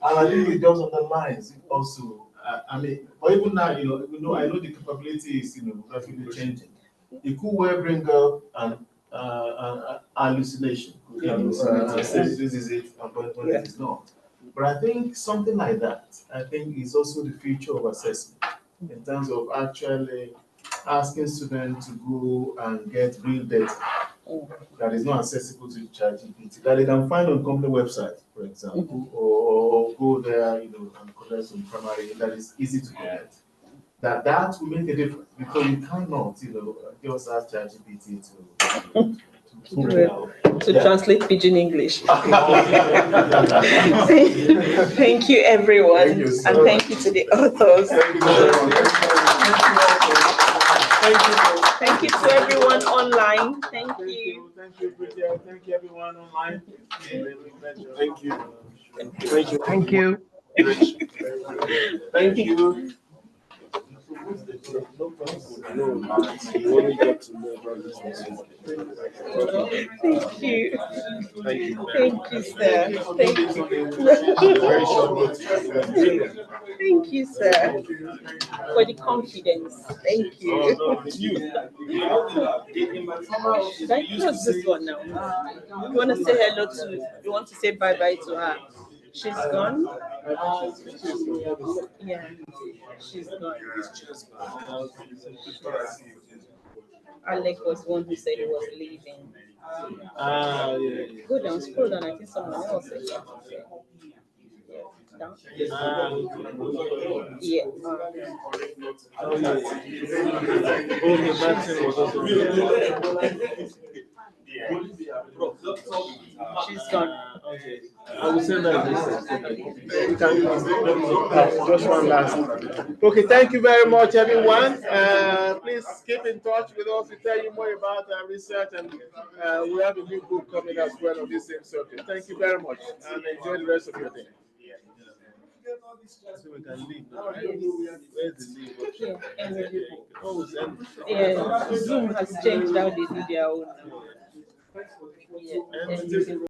And I think it just underlines also, but even now, even though I know the capability is, rapidly changing, it could well bring up an hallucination. Say this is it, but it is not. But I think something like that, I think is also the future of assessment in terms of actually asking students to go and get real data that is not accessible to ChatGPT, that they can find on company website, for example, or go there, and collect some primary that is easy to collect. That will make a difference, because you cannot, just ask ChatGPT to translate pidgin English. Thank you, everyone, and thank you to the authors. Thank you to everyone online. Thank you. Thank you, Bridget. Thank you, everyone online. Thank you. Thank you. Thank you. Thank you. You only get to know about this. Thank you. Thank you. Thank you, sir. Thank you. Very short. Thank you, sir, for the confidence. Thank you. Should I close this one now? You want to say hello to? You want to say bye bye to her? She's gone. Yeah, she's gone. Alec was one who said he was leaving. Yeah. Go down, scroll down. I think someone else said that. down. Yeah. Okay, Martin was also. She's gone. Okay. I will send her this. You can just one last. Okay, thank you very much, everyone. Please keep in touch with us to tell you more about our research, and we have a new book coming as well on this same subject. Thank you very much, and enjoy the rest of your day. So we can leave. Where's the leave option? Yeah, Zoom has changed how they do their own. Yeah.